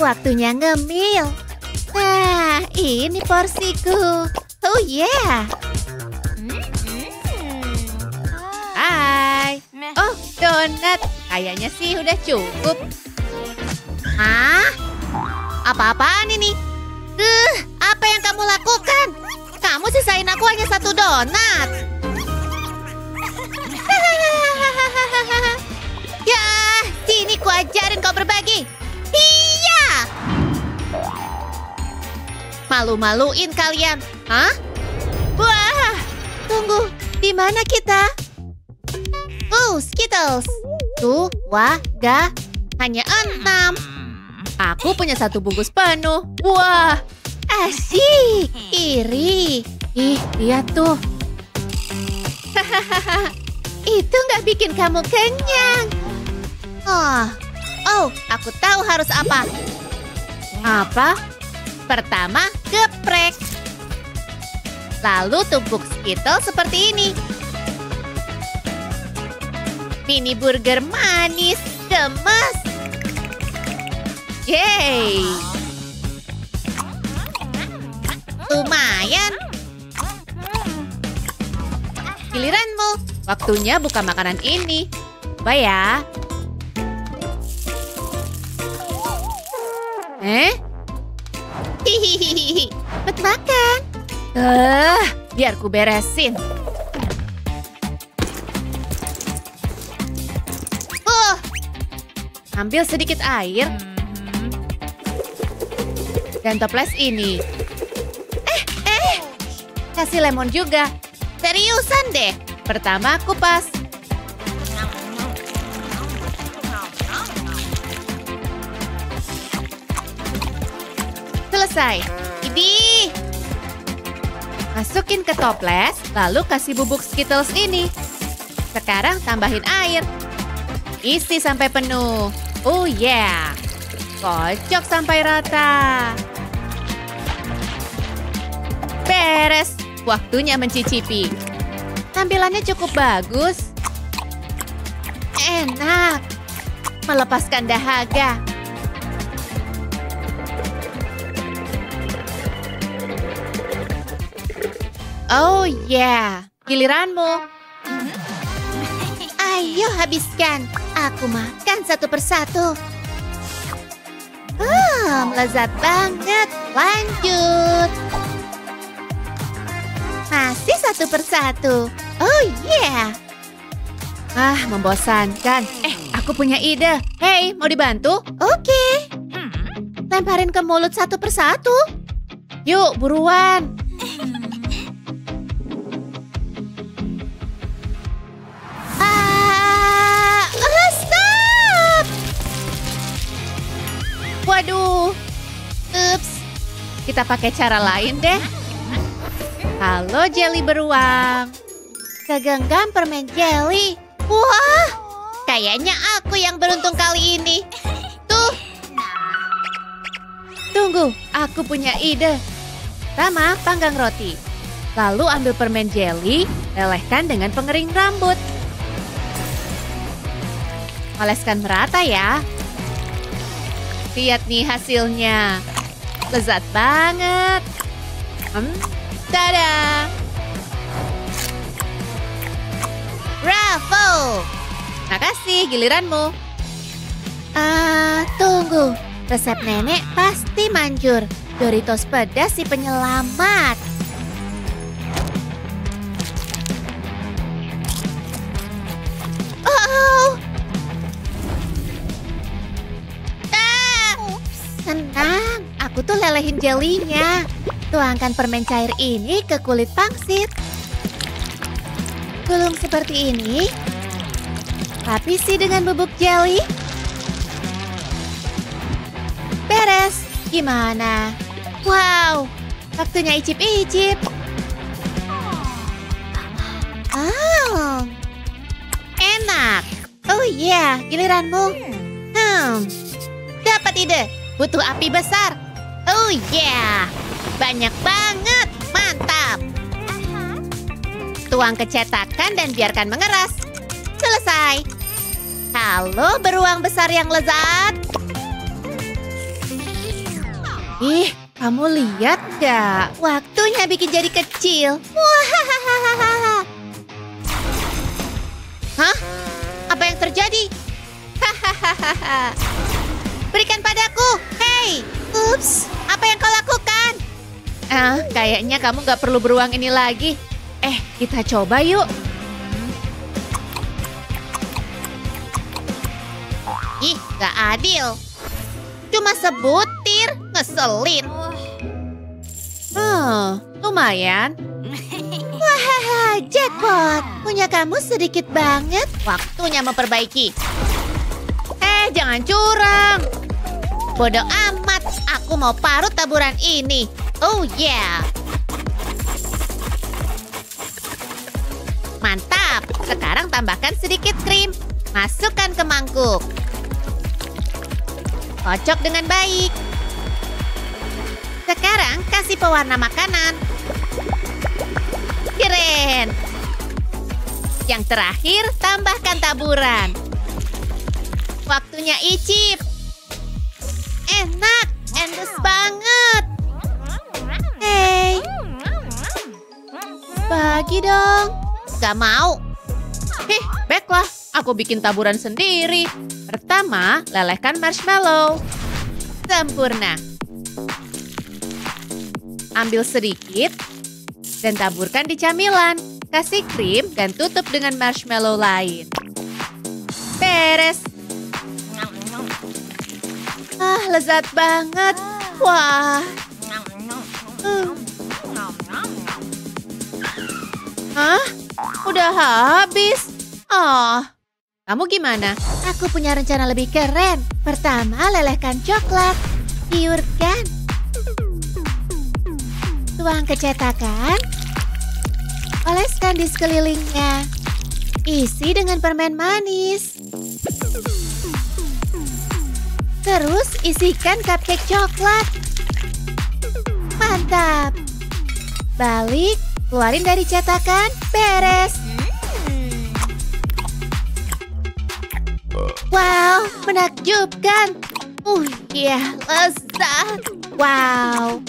Waktunya ngemil. Nah, ini porsiku. Oh yeah. Hai. Oh, donat. Kayaknya sih udah cukup. Hah? Apa-apaan ini? Apa yang kamu lakukan? Kamu sisain aku hanya satu donat. Ya, sini ku ajarin kau berbagi. Iya. Malu-maluin kalian. Hah? Wah, tunggu. Di mana kita? Skittles. Tuh, hanya 6. Aku punya 1 bungkus penuh. Wah, asyik. Iri. Ih, lihat tuh. Itu nggak bikin kamu kenyang. Oh, aku tahu harus apa. Apa? Pertama, geprek. Lalu tumpuk Skittles seperti ini. Mini burger manis, gemes. Yeay. Lumayan. Giliranmu. Waktunya buka makanan ini. Coba ya. Hihihi. Cepet makan. Biar ku beresin. Ambil sedikit air. Dan toples ini. Kasih lemon juga. Seriusan deh. Pertama kupas. Selesai. Idih. Masukin ke toples, lalu kasih bubuk Skittles ini. Sekarang tambahin air. Isi sampai penuh. Oh yeah. Kocok sampai rata. Beres. Waktunya mencicipi. Tampilannya cukup bagus. Enak. Melepaskan dahaga. Oh yeah. Giliranmu. Ayo habiskan. Aku makan satu persatu. Lezat banget. Lanjut. Masih satu persatu. Oh yeah. Membosankan. Aku punya ide. Hei, mau dibantu? Oke. Lemparin ke mulut satu persatu. Yuk, buruan. Waduh. Ups. Kita pakai cara lain deh. Halo jelly beruang. Segenggam permen jelly. Wah. Kayaknya aku yang beruntung kali ini. Tuh. Tunggu, aku punya ide. Pertama, panggang roti. Lalu ambil permen jelly, lelehkan dengan pengering rambut. Oleskan merata ya. Lihat nih hasilnya. Lezat banget. Dadah. Bravo. Makasih, giliranmu. Tunggu. Resep nenek pasti manjur. Doritos pedas si penyelamat. Tenang, aku tuh lelehin jelinya. Tuangkan permen cair ini ke kulit pangsit. Gulung seperti ini. Lapisi dengan bubuk jelly. Beres. Gimana? Wow, waktunya icip-icip. Enak. Oh iya, giliranmu. Dapat ide. Butuh api besar. Oh yeah. Banyak banget. Mantap. Tuang ke cetakan dan biarkan mengeras. Selesai. Halo beruang besar yang lezat. Ih, kamu lihat nggak? Waktunya bikin jadi kecil. Wahahaha. Hah? Apa yang terjadi? Hahaha. Berikan padaku. Hei, ups. Apa yang kau lakukan? Kayaknya kamu nggak perlu beruang ini lagi. Kita coba yuk. Ih, nggak adil. Cuma sebutir, ngeselin. Lumayan. Wah, jackpot. Punya kamu sedikit banget. Waktunya memperbaiki. Jangan curang. Bodoh amat, aku mau parut taburan ini. Oh yeah. Mantap. Sekarang tambahkan sedikit krim. Masukkan ke mangkuk. Kocok dengan baik. Sekarang kasih pewarna makanan. Keren. Yang terakhir, tambahkan taburan. Waktunya icip. Enak, endes banget. Hei. Bagi dong. Gak mau. Baiklah, aku bikin taburan sendiri. Pertama, lelehkan marshmallow. Sempurna. Ambil sedikit dan taburkan di camilan. Kasih krim dan tutup dengan marshmallow lain. Beres. Lezat banget. Wah. Udah habis. Kamu gimana? Aku punya rencana lebih keren. Pertama, lelehkan coklat. Tiurkan. Tuang ke cetakan. Oleskan di sekelilingnya. Isi dengan permen manis. Terus isikan cupcake coklat. Mantap. Balik, keluarin dari cetakan. Beres. Wow, menakjubkan. Iya, lezat. Wow.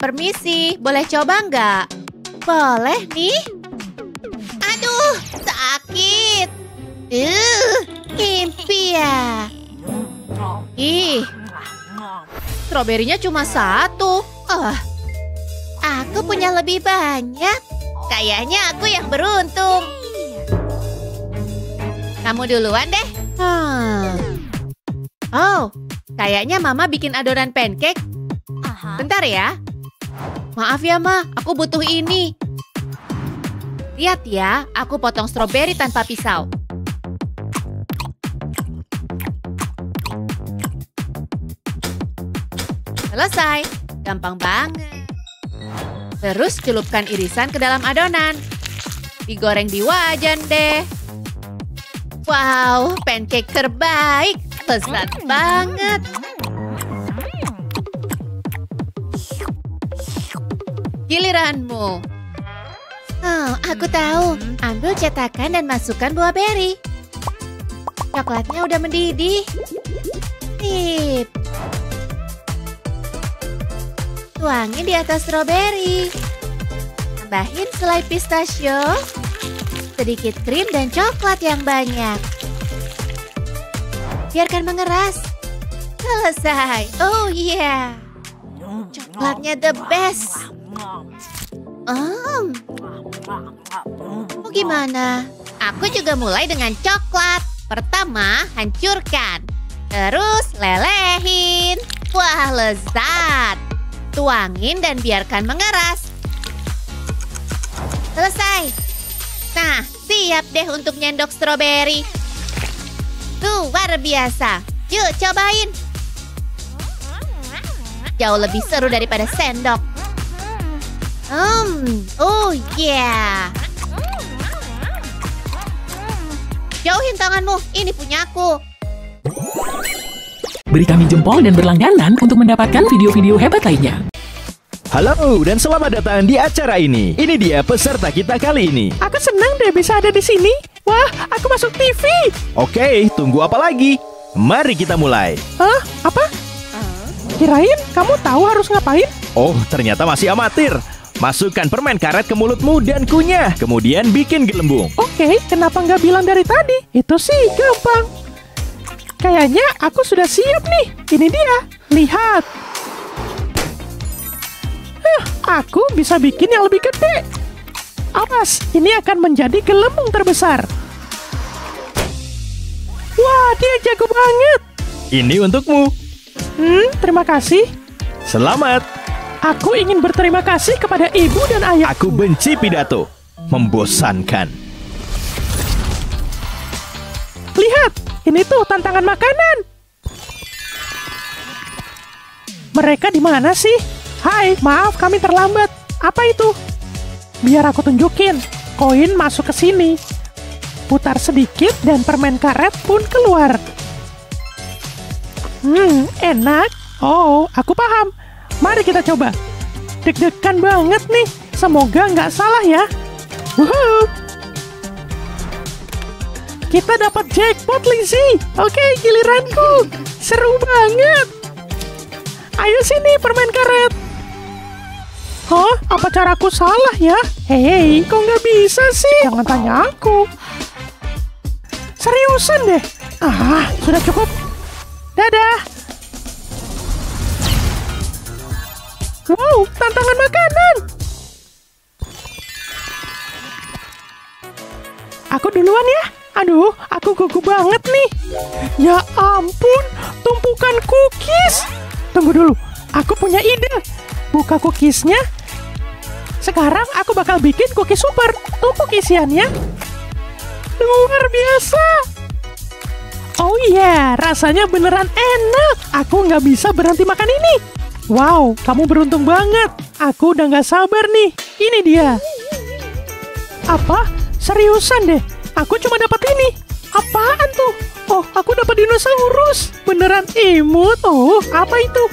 Permisi, boleh coba nggak? Boleh nih. Aduh, sakit. Impian. Ih, stroberinya cuma satu. Aku punya lebih banyak. Kayaknya aku yang beruntung. Kamu duluan deh. Kayaknya Mama bikin adonan pancake. Bentar ya. Maaf ya, Ma, aku butuh ini. Lihat ya, aku potong stroberi tanpa pisau. Selesai. Gampang banget. Terus celupkan irisan ke dalam adonan. Digoreng di wajan deh. Wow, pancake terbaik. Lezat banget. Giliranmu. Aku tahu. Ambil cetakan dan masukkan buah beri. Coklatnya udah mendidih. Sip. Tuangin di atas stroberi. Tambahin selai pistachio. Sedikit krim dan coklat yang banyak. Biarkan mengeras. Selesai. Oh yeah. Coklatnya the best. Gimana? Aku juga mulai dengan coklat. Pertama, hancurkan. Terus lelehin. Wah, lezat. Tuangin dan biarkan mengeras. Selesai. Nah, siap deh untuk nyendok stroberi. Luar biasa. Yuk, cobain. Jauh lebih seru daripada sendok. Oh yeah. Jauhin tanganmu, ini punyaku. Beri kami jempol dan berlangganan untuk mendapatkan video-video hebat lainnya. Halo dan selamat datang di acara ini. Ini dia peserta kita kali ini. Aku senang deh bisa ada di sini. Wah, aku masuk TV. Oke, tunggu apa lagi? Mari kita mulai. Apa? kirain kamu tahu harus ngapain. Oh, ternyata masih amatir. Masukkan permen karet ke mulutmu dan kunyah. Kemudian bikin gelembung. Oke, kenapa nggak bilang dari tadi? Itu sih gampang. Kayaknya aku sudah siap nih. Ini dia. Lihat. Aku bisa bikin yang lebih gede. Awas, ini akan menjadi gelembung terbesar. Wah, dia jago banget. Ini untukmu. Terima kasih. Selamat. Aku ingin berterima kasih kepada ibu dan ayah. Aku benci pidato. Membosankan. Lihat, ini tuh tantangan makanan. Mereka di mana sih? Hai, maaf kami terlambat. Apa itu? Biar aku tunjukin. Koin masuk ke sini. Putar sedikit dan permen karet pun keluar. Enak. Oh, aku paham. Mari kita coba. Deg-degan banget nih. Semoga nggak salah ya. Woohoo! Kita dapat jackpot, Lizzie. Oke, giliranku. Seru banget. Ayo sini, permen karet. Hah? Apa caraku salah ya? Hei, kok nggak bisa sih? Jangan tanya aku. Seriusan deh. Sudah cukup. Dadah. Wow, tantangan makanan. Aku duluan ya. Aduh, aku gugup banget nih. Ya ampun, tumpukan cookies. Tunggu dulu, aku punya ide. Buka cookiesnya. Sekarang aku bakal bikin cookies super. Tumpuk isiannya. Luar biasa. Oh iya, rasanya beneran enak. Aku nggak bisa berhenti makan ini. Wow, kamu beruntung banget. Aku udah nggak sabar nih. Ini dia. Apa? Seriusan deh. Aku cuma dapat ini. Apaan tuh? Oh, aku dapat dinosaurus. Beneran imut. Oh, apa itu?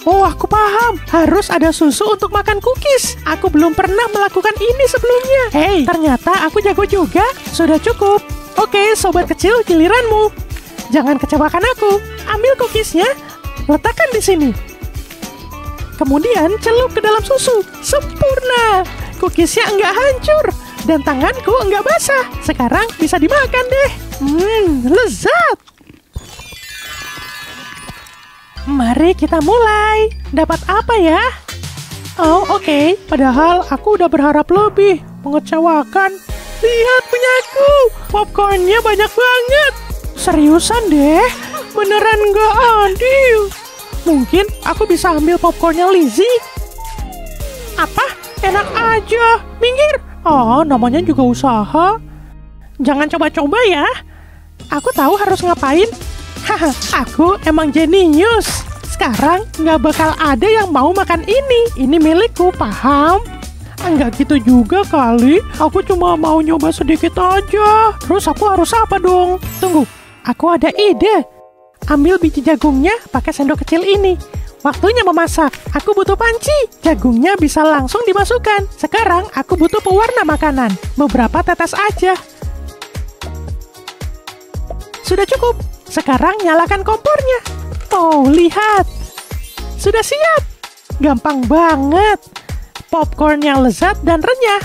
Oh, aku paham. Harus ada susu untuk makan cookies. Aku belum pernah melakukan ini sebelumnya. Hei, ternyata aku jago juga. Sudah cukup. Oke, sobat kecil, giliranmu. Jangan kecewakan aku. Ambil cookiesnya. Letakkan di sini. Kemudian celup ke dalam susu. Sempurna. Cookiesnya enggak hancur. Dan tanganku enggak basah. Sekarang bisa dimakan deh. Lezat. Mari kita mulai. Dapat apa ya? Oh, oke. Padahal aku udah berharap lebih. Mengecewakan. Lihat punyaku. Popcornnya banyak banget. Seriusan deh. Beneran nggak adil. Mungkin aku bisa ambil popcornnya Lizzie. Apa? Enak aja. Minggir. Oh, namanya juga usaha. Jangan coba-coba ya. Aku tahu harus ngapain. Haha, aku emang jenius. Sekarang nggak bakal ada yang mau makan ini. Ini milikku, paham? Enggak gitu juga kali. Aku cuma mau nyoba sedikit aja. Terus aku harus apa dong? Tunggu, aku ada ide. Ambil biji jagungnya pakai sendok kecil ini. Waktunya memasak. Aku butuh panci. Jagungnya bisa langsung dimasukkan. Sekarang aku butuh pewarna makanan. Beberapa tetes aja. Sudah cukup. Sekarang nyalakan kompornya. Oh, lihat. Sudah siap. Gampang banget. Popcornnya lezat dan renyah.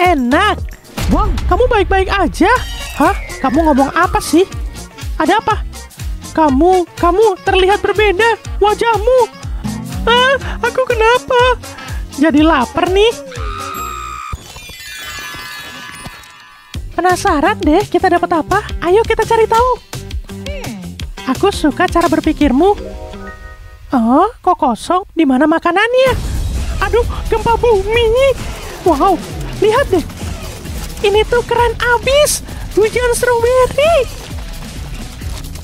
Enak. Wow, kamu baik-baik aja. Hah? Kamu ngomong apa sih? Ada apa? Kamu terlihat berbeda. Wajahmu. Aku kenapa? Jadi lapar nih. Penasaran deh kita dapat apa? Ayo kita cari tahu. Aku suka cara berpikirmu. Oh, kok kosong? Di mana makanannya? Aduh, gempa bumi. Wow, lihat deh. Ini tuh keren abis. Hujan stroberi.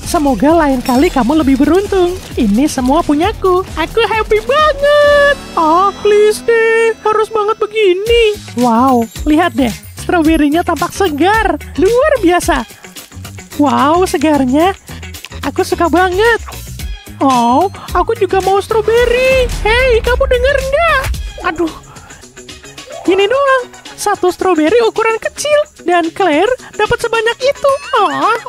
Semoga lain kali kamu lebih beruntung. Ini semua punyaku. Aku happy banget. Please deh. Harus banget begini. Wow, lihat deh. Stroberinya tampak segar. Luar biasa. Wow, segarnya. Aku suka banget. Oh, aku juga mau stroberi. Hei, kamu denger nggak? Aduh. Gini doang. Satu stroberi ukuran kecil. Dan Claire dapat sebanyak itu.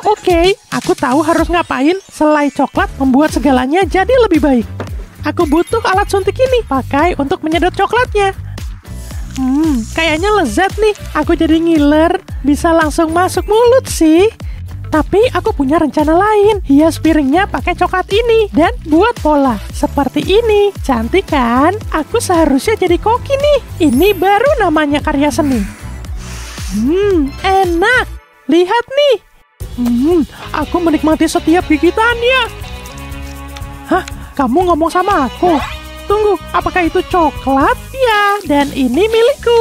Oke. Aku tahu harus ngapain. Selai coklat membuat segalanya jadi lebih baik. aku butuh alat suntik ini. Pakai untuk menyedot coklatnya. Kayaknya lezat nih. Aku jadi ngiler. Bisa langsung masuk mulut sih. Tapi aku punya rencana lain. Hias piringnya pakai coklat ini. Dan buat pola. Seperti ini. Cantik kan? Aku seharusnya jadi koki nih. Ini baru namanya karya seni. Enak. Lihat nih. Aku menikmati setiap gigitannya. Hah? Kamu ngomong sama aku? Tunggu, apakah itu coklat? Ya, dan ini milikku.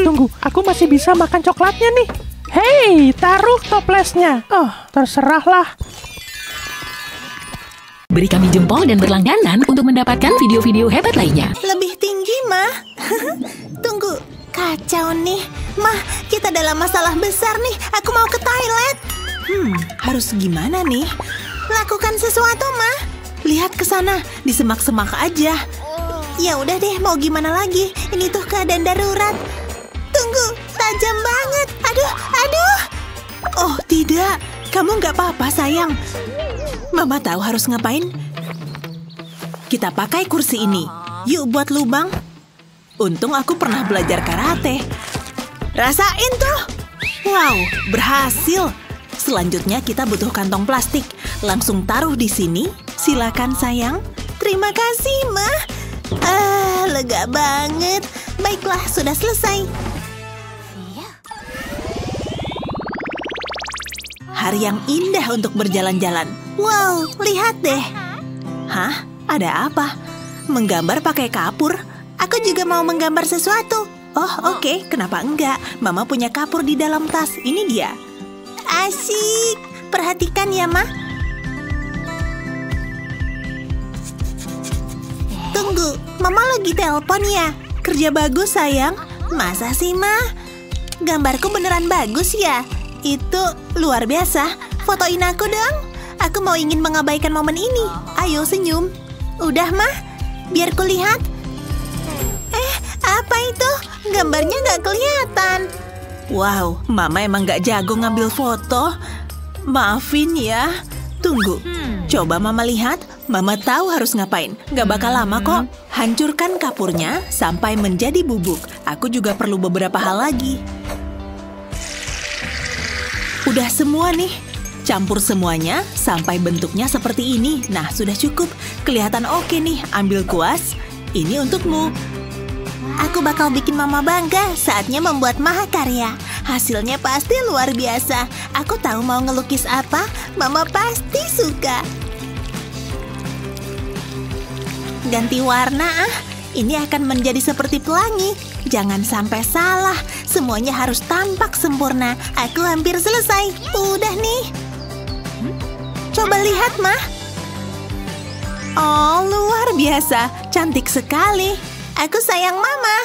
Tunggu, aku masih bisa makan coklatnya nih. Hei, taruh toplesnya. Terserahlah. Beri kami jempol dan berlangganan untuk mendapatkan video-video hebat lainnya. Lebih tinggi, Mah. Tunggu, kacau nih. Mah, kita dalam masalah besar nih. Aku mau ke toilet. Harus gimana nih? Lakukan sesuatu, Mah. Lihat ke sana, di semak-semak aja. Ya udah deh, mau gimana lagi? Ini tuh keadaan darurat. Tunggu, tajam banget. Aduh. Oh, tidak. Kamu nggak apa-apa, sayang. Mama tahu harus ngapain. Kita pakai kursi ini. Yuk buat lubang. Untung aku pernah belajar karate. Rasain tuh. Wow, berhasil. Selanjutnya kita butuh kantong plastik. Langsung taruh di sini. Silakan sayang. Terima kasih, Mah. Lega banget. Baiklah, sudah selesai. Hari yang indah untuk berjalan-jalan. Wow, lihat deh. Hah? Ada apa? Menggambar pakai kapur? Aku juga mau menggambar sesuatu. Oh, oke. Kenapa enggak? Mama punya kapur di dalam tas. Ini dia. Asyik. Perhatikan ya, Ma. Tunggu, Mama lagi telepon ya? Kerja bagus, sayang. Masa sih, Ma? Gambarku beneran bagus ya? Itu luar biasa. Fotoin aku dong. Aku mau ingin mengabaikan momen ini. Ayo senyum. Udah, Ma? Biar kulihat. Apa itu? Gambarnya nggak kelihatan. Wow, Mama emang nggak jago ngambil foto. Maafin ya. Tunggu, coba Mama lihat. Mama tahu harus ngapain. Nggak bakal lama kok. Hancurkan kapurnya sampai menjadi bubuk. Aku juga perlu beberapa hal lagi. Udah semua nih. Campur semuanya sampai bentuknya seperti ini. Nah, sudah cukup. Kelihatan oke nih. Ambil kuas. Ini untukmu. Aku bakal bikin Mama bangga. Saatnya membuat mahakarya. Hasilnya pasti luar biasa. Aku tahu mau ngelukis apa. Mama pasti suka. Ganti warna ah. Ini akan menjadi seperti pelangi. Jangan sampai salah. Semuanya harus tampak sempurna. Aku hampir selesai. Udah nih. Coba lihat, Mah. Oh, luar biasa. Cantik sekali. Aku sayang Mama.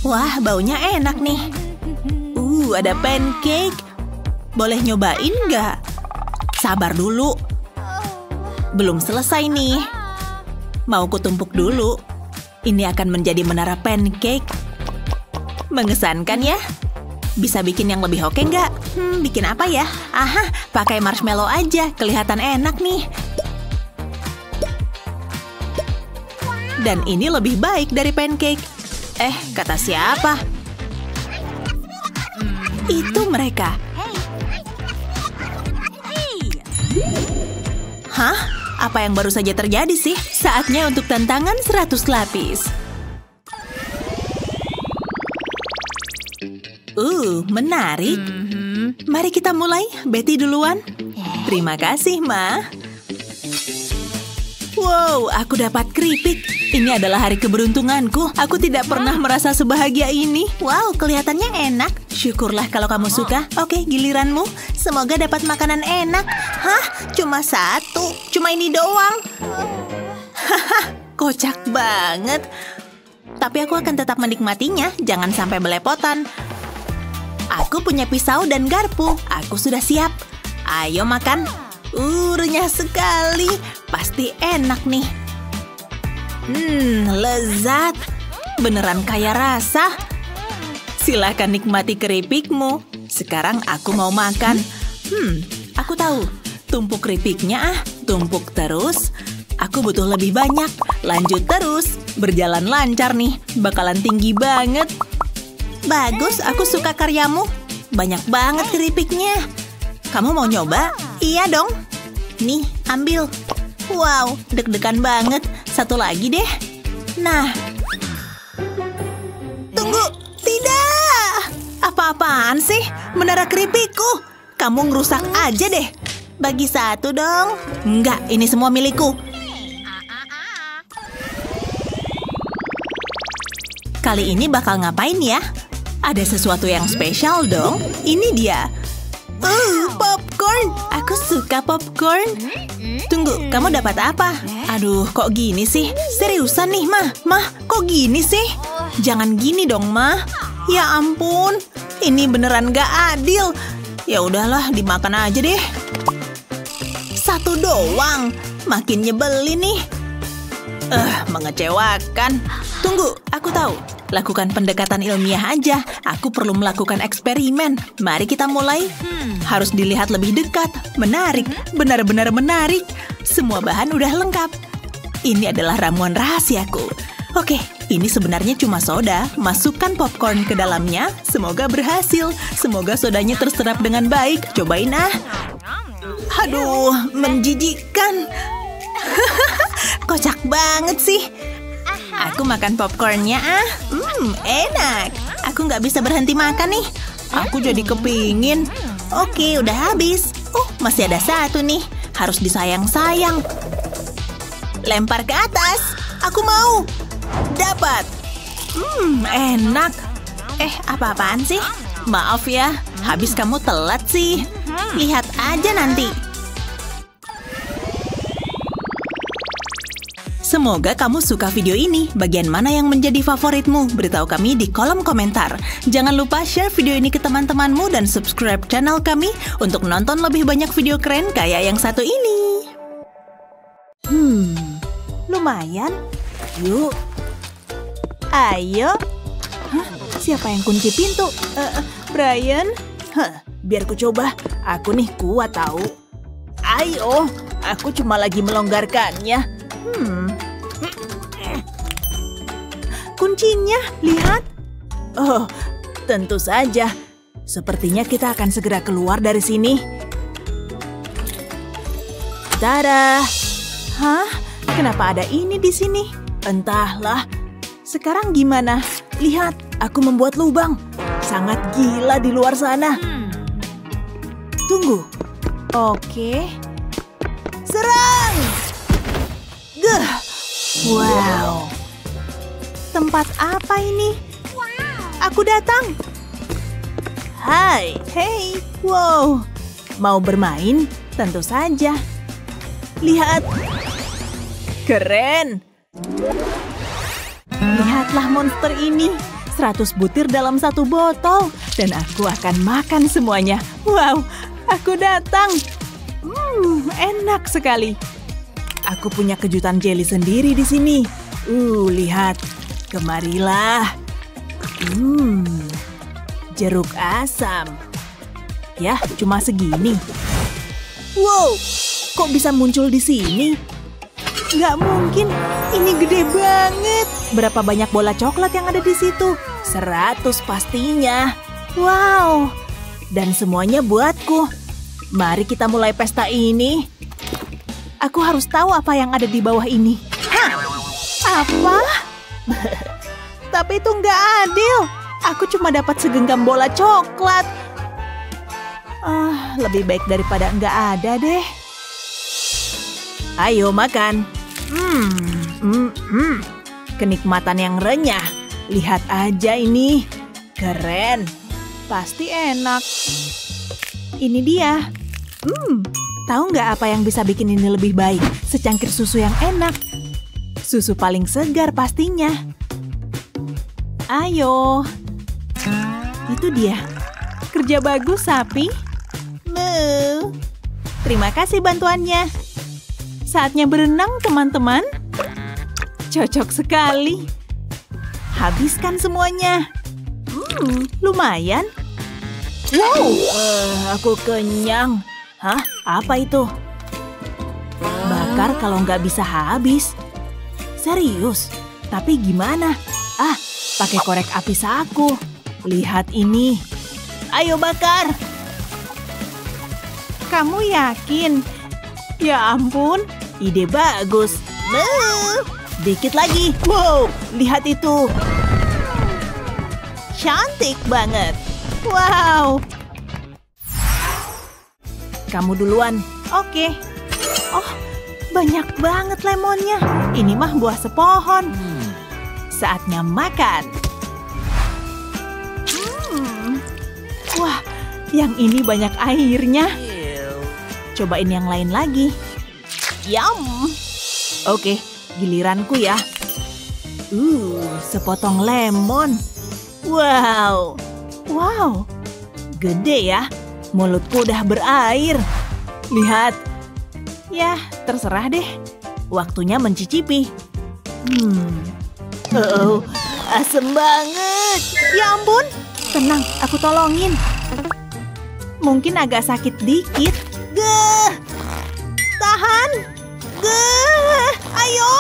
Wah, baunya enak nih. Ada pancake. Boleh nyobain nggak? Sabar dulu. Belum selesai nih. Mau kutumpuk dulu. Ini akan menjadi menara pancake. Mengesankan ya? Bisa bikin yang lebih oke nggak? Bikin apa ya? Aha, pakai marshmallow aja. Kelihatan enak nih. Dan ini lebih baik dari pancake. Kata siapa? Itu mereka. Hah? Apa yang baru saja terjadi sih? Saatnya untuk tantangan 100 lapis. Menarik. Mari kita mulai. Betty duluan. Terima kasih, Ma. Wow, aku dapat keripik. Ini adalah hari keberuntunganku. Aku tidak pernah merasa sebahagia ini. Wow, kelihatannya enak. Syukurlah kalau kamu suka. Oke, giliranmu. Semoga dapat makanan enak. Hah? Cuma satu. Cuma ini doang. Haha, kocak banget. Tapi aku akan tetap menikmatinya. Jangan sampai belepotan. Aku punya pisau dan garpu. Aku sudah siap. Ayo makan. Renyah sekali. Pasti enak nih. Lezat. Beneran kaya rasa. Silahkan nikmati keripikmu. Sekarang aku mau makan. Aku tahu. Tumpuk keripiknya ah. Tumpuk terus. Aku butuh lebih banyak. Lanjut terus. Berjalan lancar nih. Bakalan tinggi banget. Bagus, aku suka karyamu. Banyak banget keripiknya. Kamu mau nyoba? Iya dong. Nih, ambil. Wow, deg-degan banget. Satu lagi deh. Nah. Tunggu. Tidak. Apa-apaan sih? Menara keripikku. Kamu ngerusak aja deh. Bagi satu dong. Enggak, ini semua milikku. Kali ini bakal ngapain ya? Ada sesuatu yang spesial dong. Ini dia. Popcorn. Aku suka popcorn. Tunggu, kamu dapat apa? Aduh, kok gini sih? Seriusan nih, Mah? Mah, kok gini sih? Jangan gini dong, Mah. Ya ampun, ini beneran gak adil. Ya udahlah, dimakan aja deh. Satu doang. Makin nyebelin nih. Mengecewakan. Tunggu, aku tahu. Lakukan pendekatan ilmiah aja. Aku perlu melakukan eksperimen. Mari kita mulai. Harus dilihat lebih dekat. Menarik, benar-benar menarik. Semua bahan udah lengkap. Ini adalah ramuan rahasiaku. Oke, ini sebenarnya cuma soda. Masukkan popcorn ke dalamnya. Semoga berhasil. Semoga sodanya terserap dengan baik. Cobain ah. Aduh, menjijikkan. Kocak banget sih. Aku makan popcornnya ah. Enak. Aku nggak bisa berhenti makan nih. Aku jadi kepingin. Oke, udah habis. Masih ada satu nih. Harus disayang-sayang. Lempar ke atas. Aku mau. Dapat. Enak. Apa-apaan sih? Maaf ya. Habis kamu telat sih. Lihat aja nanti. Semoga kamu suka video ini. Bagian mana yang menjadi favoritmu? Beritahu kami di kolom komentar. Jangan lupa share video ini ke teman-temanmu dan subscribe channel kami untuk nonton lebih banyak video keren kayak yang satu ini. Lumayan. Yuk. Ayo. Siapa yang kunci pintu? Brian? Biar ku coba. Aku nih kuat tahu. Ayo. Aku cuma lagi melonggarkannya. Kuncinya, lihat. Tentu saja. Sepertinya kita akan segera keluar dari sini. Tada! Hah? Kenapa ada ini di sini? Entahlah. Sekarang gimana? Lihat, aku membuat lubang. Sangat gila di luar sana. Tunggu. Oke. Serang! Wow. Tempat apa ini? Aku datang. Hai. Hey. Wow. Mau bermain? Tentu saja. Lihat. Keren. Lihatlah monster ini. 100 butir dalam satu botol. Dan aku akan makan semuanya. Wow. Aku datang. Enak sekali. Aku punya kejutan jelly sendiri di sini. Lihat. Kemarilah. Jeruk asam. Ya, cuma segini. Wow, kok bisa muncul di sini? Nggak mungkin, ini gede banget. Berapa banyak bola coklat yang ada di situ? 100 pastinya. Wow, dan semuanya buatku. Mari kita mulai pesta ini. Aku harus tahu apa yang ada di bawah ini. Apa? Tapi itu nggak adil. Aku cuma dapat segenggam bola coklat. Lebih baik daripada nggak ada deh. Ayo makan. Kenikmatan yang renyah. Lihat aja ini. Keren. Pasti enak. Ini dia. Tahu nggak apa yang bisa bikin ini lebih baik? Secangkir susu yang enak. Susu paling segar pastinya. Ayo. Itu dia. Kerja bagus, sapi. Terima kasih bantuannya. Saatnya berenang, teman-teman. Cocok sekali. Habiskan semuanya. Lumayan. Wow, aku kenyang. Hah? Apa itu? Bakar kalau nggak bisa habis. Serius? Tapi gimana? Pakai korek api saku. Lihat ini. Ayo bakar. Kamu yakin? Ya ampun, ide bagus. Dikit lagi. Wow, lihat itu. Cantik banget. Wow. Kamu duluan. Oke. Oh, banyak banget lemonnya. Ini mah buah sepohon. Saatnya makan. Wah, yang ini banyak airnya. Cobain yang lain lagi. Yum. Oke, giliranku ya. Sepotong lemon. Wow. Wow. Gede ya. Mulutku udah berair. Lihat. Ya, terserah deh. Waktunya mencicipi. Asem banget. Ya ampun. Tenang, aku tolongin. Mungkin agak sakit dikit. Tahan. Ayo.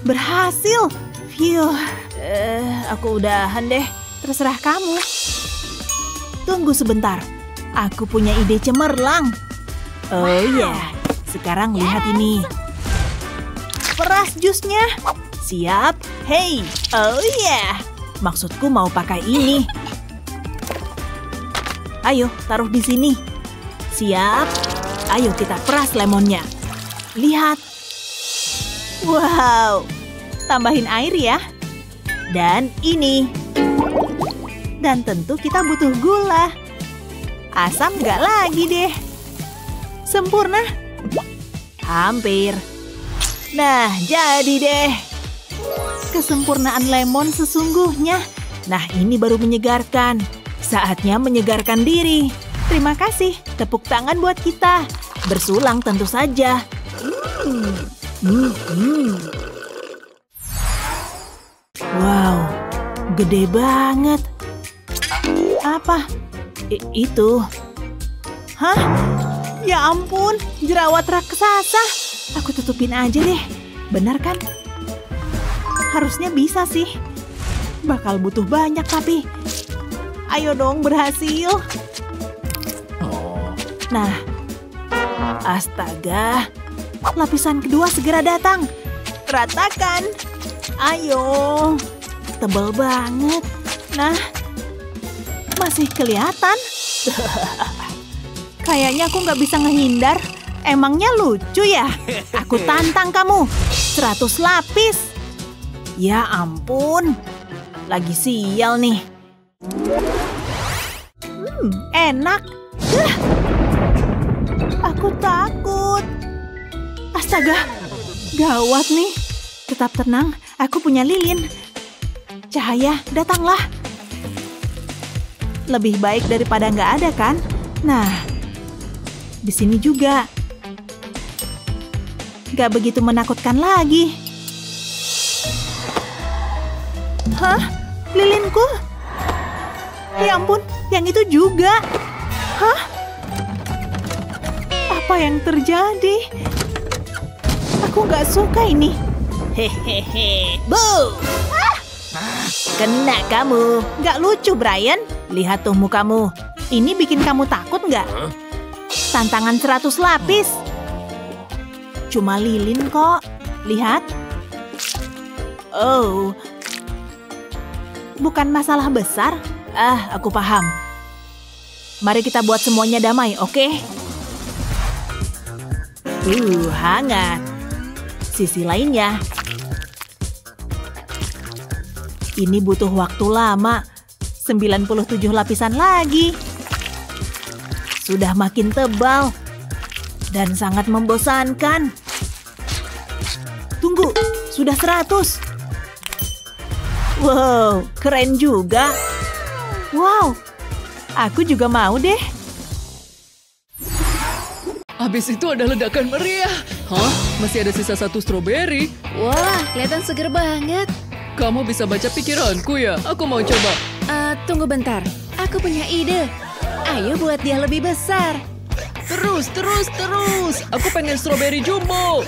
Berhasil. Phew. Aku udahan deh. Terserah kamu. Tunggu sebentar. Aku punya ide cemerlang. Oh ya. Sekarang lihat ini. Peras jusnya. Siap. Hey. Oh ya. Maksudku mau pakai ini. Ayo, taruh di sini. Siap. Ayo kita peras lemonnya. Lihat. Wow. Tambahin air ya. Dan ini. Dan tentu kita butuh gula. Asam nggak lagi deh. Sempurna. Hampir. Nah, jadi deh. Kesempurnaan lemon sesungguhnya. Nah, ini baru menyegarkan. Saatnya menyegarkan diri. Terima kasih. Tepuk tangan buat kita. Bersulang tentu saja. Wow, gede banget. Apa? Itu. Hah? Ya ampun, jerawat raksasa. Aku tutupin aja deh. Benar kan? Harusnya bisa sih. Bakal butuh banyak tapi. Ayo dong, berhasil. Nah. Astaga. Lapisan kedua segera datang. Ratakan. Ayo. Tebal banget. Nah. Masih kelihatan. Kayaknya aku nggak bisa ngehindar. Emangnya lucu ya? Aku tantang kamu. 100 lapis. Ya ampun. Lagi sial nih. Enak. Aku takut. Astaga. Gawat nih. Tetap tenang. Aku punya lilin. Cahaya, datanglah. Lebih baik daripada nggak ada kan? Nah. Di sini juga. Nggak begitu menakutkan lagi. Hah? Lilinku? Ya ampun, yang itu juga. Hah? Apa yang terjadi? Aku nggak suka ini. Hehehe. Bu! Kena kamu. Nggak lucu, Brian. Lihat tuh mukamu. Ini bikin kamu takut nggak? Tantangan 100 lapis. Cuma lilin kok. Lihat. Oh. Bukan masalah besar. Aku paham. Mari kita buat semuanya damai, oke? Hangat. Sisi lainnya. Ini butuh waktu lama. 97 lapisan lagi. Sudah makin tebal. Dan sangat membosankan. Tunggu, sudah 100. Wow, keren juga. Wow, aku juga mau deh. Habis itu ada ledakan meriah. Hah? Masih ada sisa 1 stroberi. Wah, kelihatan seger banget. Kamu bisa baca pikiranku ya? Aku mau coba. Tunggu bentar. Aku punya ide. Ayo buat dia lebih besar. Terus. Aku pengen strawberry jumbo.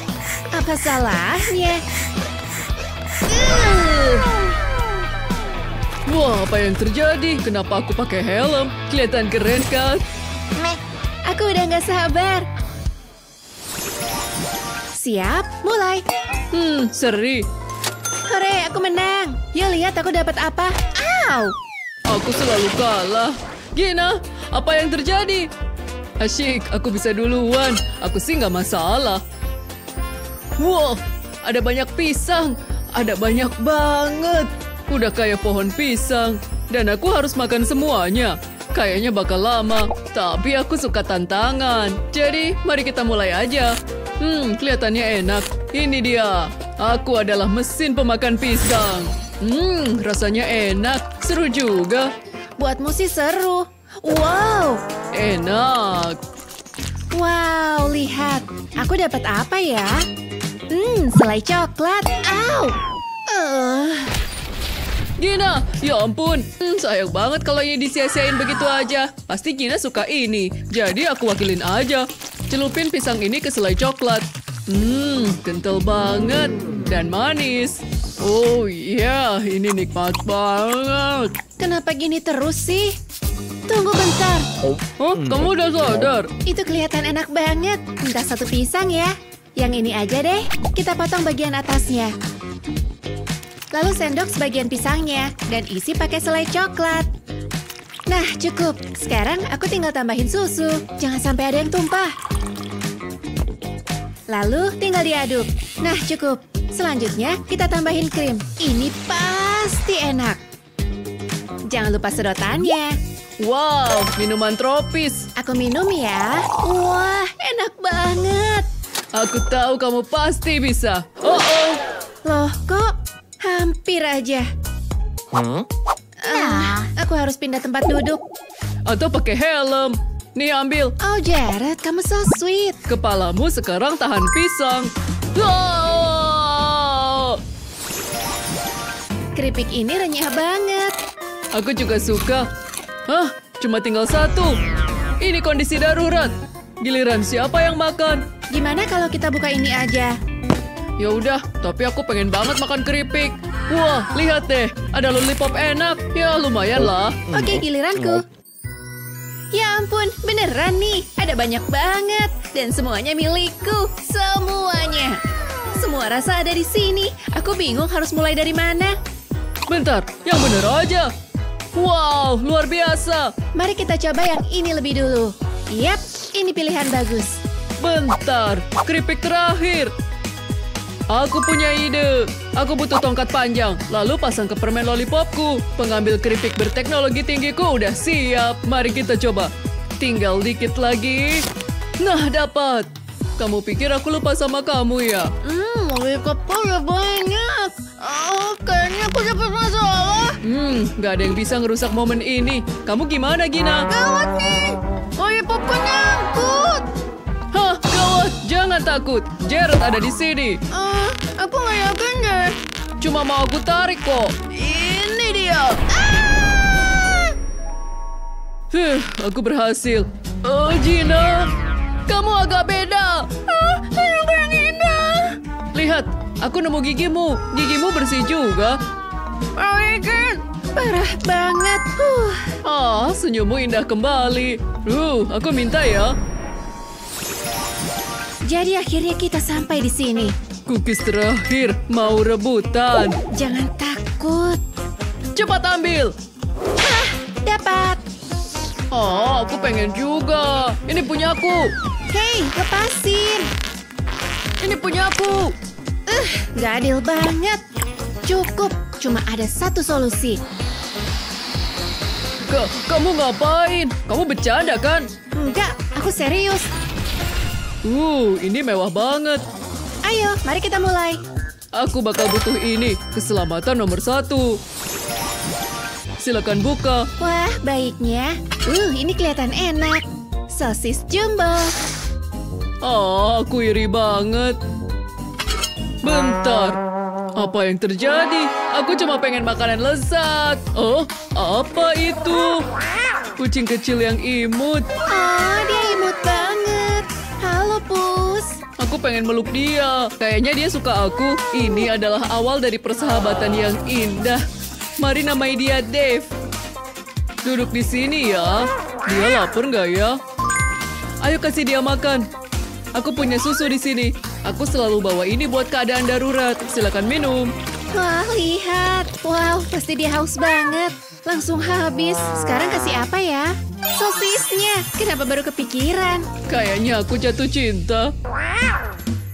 Apa salahnya? Wah, apa yang terjadi? Kenapa aku pakai helm? Kelihatan keren kan? Aku udah nggak sabar. Siap, mulai. Seri. Hore, aku menang. Yuk lihat aku dapat apa. Au! Aku selalu kalah. Gina, apa yang terjadi? Asyik, aku bisa duluan. Aku sih nggak masalah. Wow, ada banyak pisang. Ada banyak banget. Udah kayak pohon pisang. Dan aku harus makan semuanya. Kayaknya bakal lama. Tapi aku suka tantangan. Jadi, mari kita mulai aja. Kelihatannya enak. Ini dia. Aku adalah mesin pemakan pisang. Rasanya enak. Seru juga. Buatmu sih seru. Wow! Enak. Wow, lihat. Aku dapat apa ya? Selai coklat. Au! Gina, ya ampun. Sayang banget kalau ini disia-siain begitu aja. Pasti Gina suka ini. Jadi aku wakilin aja. Celupin pisang ini ke selai coklat. Kental banget. Dan manis. Oh iya, ini nikmat banget. Kenapa gini terus sih? Tunggu bentar. Oh, kamu udah sadar? Itu kelihatan enak banget. Minta satu pisang ya. Yang ini aja deh. Kita potong bagian atasnya. Lalu sendok sebagian pisangnya. Dan isi pakai selai coklat. Nah, cukup. Sekarang aku tinggal tambahin susu. Jangan sampai ada yang tumpah. Lalu tinggal diaduk. Nah, cukup. Selanjutnya kita tambahin krim. Ini pasti enak. Jangan lupa sedotannya. Wow, minuman tropis. Aku minum ya. Wah, enak banget. Aku tahu kamu pasti bisa. Loh, kok hampir aja. Aku harus pindah tempat duduk. Atau pakai helm. Nih, ambil. Oh, Jared, kamu so sweet. Kepalamu sekarang tahan pisang. Wow! Keripik ini renyah banget. Aku juga suka. Hah, cuma tinggal satu. Ini kondisi darurat. Giliran siapa yang makan? Gimana kalau kita buka ini aja? Ya udah, tapi aku pengen banget makan keripik. Wah, lihat deh, ada lollipop enak. Ya lumayan lah. Oke, giliranku. Ya ampun, beneran nih. Ada banyak banget. Dan semuanya milikku. Semuanya. Semua rasa ada di sini. Aku bingung harus mulai dari mana. Bentar, yang bener aja. Wow, luar biasa. Mari kita coba yang ini lebih dulu. Yap, ini pilihan bagus. Bentar, keripik terakhir. Aku punya ide. Aku butuh tongkat panjang, lalu pasang ke permen lollipopku. Pengambil keripik berteknologi tinggiku udah siap. Mari kita coba. Tinggal dikit lagi. Nah, dapat. Kamu pikir aku lupa sama kamu ya? Lollipopku udah banyak. Kayaknya aku dapat masalah. Gak ada yang bisa ngerusak momen ini. Kamu gimana, Gina? Gawat nih. Lollipopku nyangkut. Hah, gawat. Jangan takut. Jared ada di sini. Aku nggak yakin deh. Cuma mau aku tarik kok. Ini dia. Aku berhasil. Oh, Gina. Kamu agak beda. Yang kurang indah. Lihat, aku nemu gigimu. Gigimu bersih juga. Parah banget. Senyummu indah kembali. Aku minta ya. Jadi akhirnya kita sampai di sini. Cookies terakhir, mau rebutan. Jangan takut. Cepat ambil. Dapat. Aku pengen juga. Ini punyaku. Hei, lepasin. Ini punyaku. Gak adil banget. Cukup, cuma ada satu solusi. Kamu ngapain? Kamu bercanda kan? Enggak, aku serius. Ini mewah banget. Ayo, mari kita mulai. Aku bakal butuh ini. Keselamatan nomor 1. Silakan buka. Wah, baiknya. Ini kelihatan enak. Sosis jumbo. Aku iri banget. Bentar. Apa yang terjadi? Aku cuma pengen makanan lezat. Apa itu? Kucing kecil yang imut. Dia imut banget. pengen meluk dia. Kayaknya dia suka aku. Ini adalah awal dari persahabatan yang indah. Mari namai dia Dave. Duduk di sini ya. Dia lapar nggak ya? Ayo kasih dia makan. Aku punya susu di sini. Aku selalu bawa ini buat keadaan darurat. Silakan minum. Wah, lihat. Wow, pasti dia haus banget. Langsung habis. Sekarang kasih apa ya? Sosisnya. Kenapa baru kepikiran? Kayaknya aku jatuh cinta.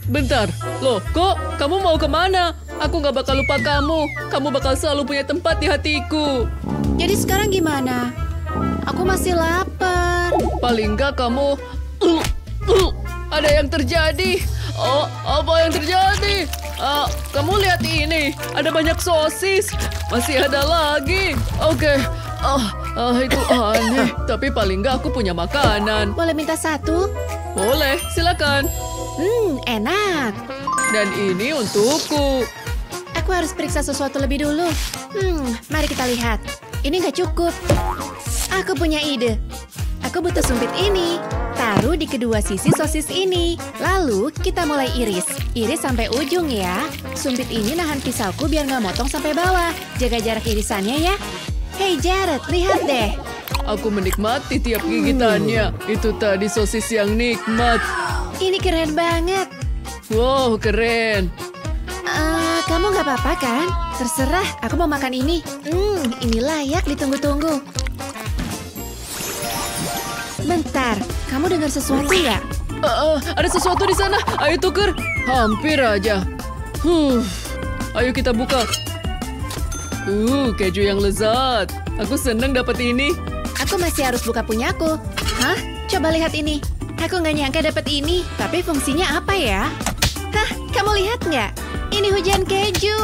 Bentar. Loh, kok kamu mau kemana? Aku nggak bakal lupa kamu. Kamu bakal selalu punya tempat di hatiku. Jadi sekarang gimana? Aku masih lapar. Paling nggak kamu... Ada yang terjadi. Oh, apa yang terjadi? Kamu lihat ini. Ada banyak sosis. Masih ada lagi. Oke. Itu aneh. Tapi paling nggak aku punya makanan. Boleh minta satu? Boleh, silakan. Enak. Dan ini untukku. Aku harus periksa sesuatu lebih dulu. Mari kita lihat. Ini nggak cukup. Aku punya ide. Aku butuh sumpit ini. Taruh di kedua sisi sosis ini. Lalu kita mulai iris. Iris sampai ujung ya. Sumpit ini nahan pisauku biar nggak motong sampai bawah. Jaga jarak irisannya ya. Hey Jared, lihat deh. Aku menikmati tiap gigitannya. Itu tadi sosis yang nikmat. Ini keren banget. Wow, keren. Kamu nggak apa-apa kan? Terserah, aku mau makan ini. Ini layak ditunggu-tunggu. Bentar, kamu dengar sesuatu nggak? Ada sesuatu di sana. Ayo tuker. Hampir aja. Ayo kita buka. Keju yang lezat. Aku senang dapat ini. Aku masih harus buka punyaku. Hah? Coba lihat ini. Aku nggak nyangka dapat ini. Tapi fungsinya apa ya? Hah? Kamu lihat nggak? Ini hujan keju.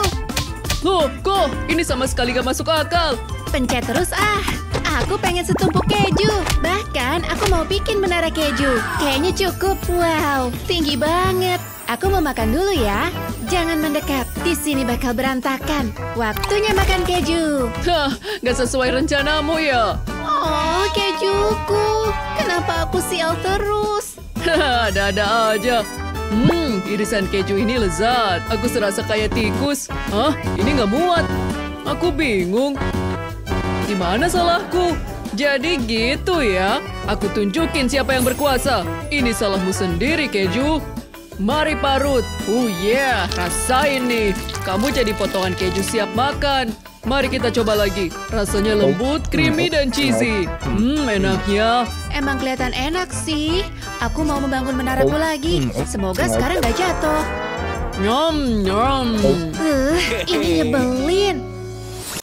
Loh, kok? Ini sama sekali gak masuk akal. Pencet terus ah. Aku pengen setumpuk keju. Bahkan aku mau bikin menara keju. Kayaknya cukup. Wow, tinggi banget. Aku mau makan dulu ya. Jangan mendekat. Di sini bakal berantakan. Waktunya makan keju. Hah, gak sesuai rencanamu ya? Oh, kejuku. Kenapa aku sial terus? Ada-ada aja. Irisan keju ini lezat. Aku serasa kayak tikus. Hah? Ini nggak muat. Aku bingung. Gimana salahku? Jadi gitu ya. Aku tunjukin siapa yang berkuasa. Ini salahmu sendiri, keju. Mari parut. Yeah, rasain nih. Kamu jadi potongan keju siap makan. Mari kita coba lagi. Rasanya lembut, creamy, dan cheesy. Enaknya. Emang kelihatan enak sih. Aku mau membangun menaraku lagi. Semoga sekarang gak jatuh. Nyom. Ini nyebelin.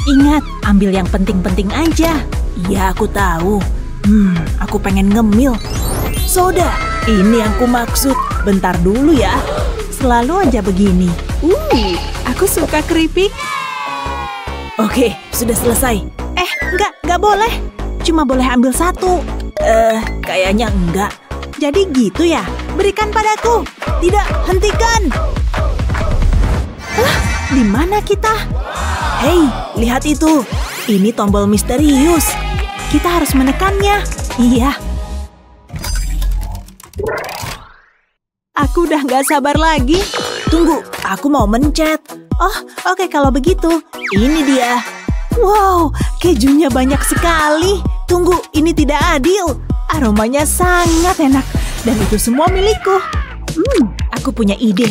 Ingat, ambil yang penting-penting aja. Iya, aku tahu. Aku pengen ngemil. Soda, ini yang ku maksud. Bentar dulu ya. Selalu aja begini. Aku suka keripik. Oke, sudah selesai. Enggak boleh. Cuma boleh ambil satu. Kayaknya enggak. Jadi gitu ya? Berikan padaku. Tidak, hentikan. Di mana kita? Hei, lihat itu. Ini tombol misterius. Kita harus menekannya. Iya. Aku udah nggak sabar lagi. Tunggu, aku mau mencet. Oh, oke kalau begitu. Ini dia. Wow, kejunya banyak sekali. Tunggu, ini tidak adil. Aromanya sangat enak. Dan itu semua milikku. Aku punya ide.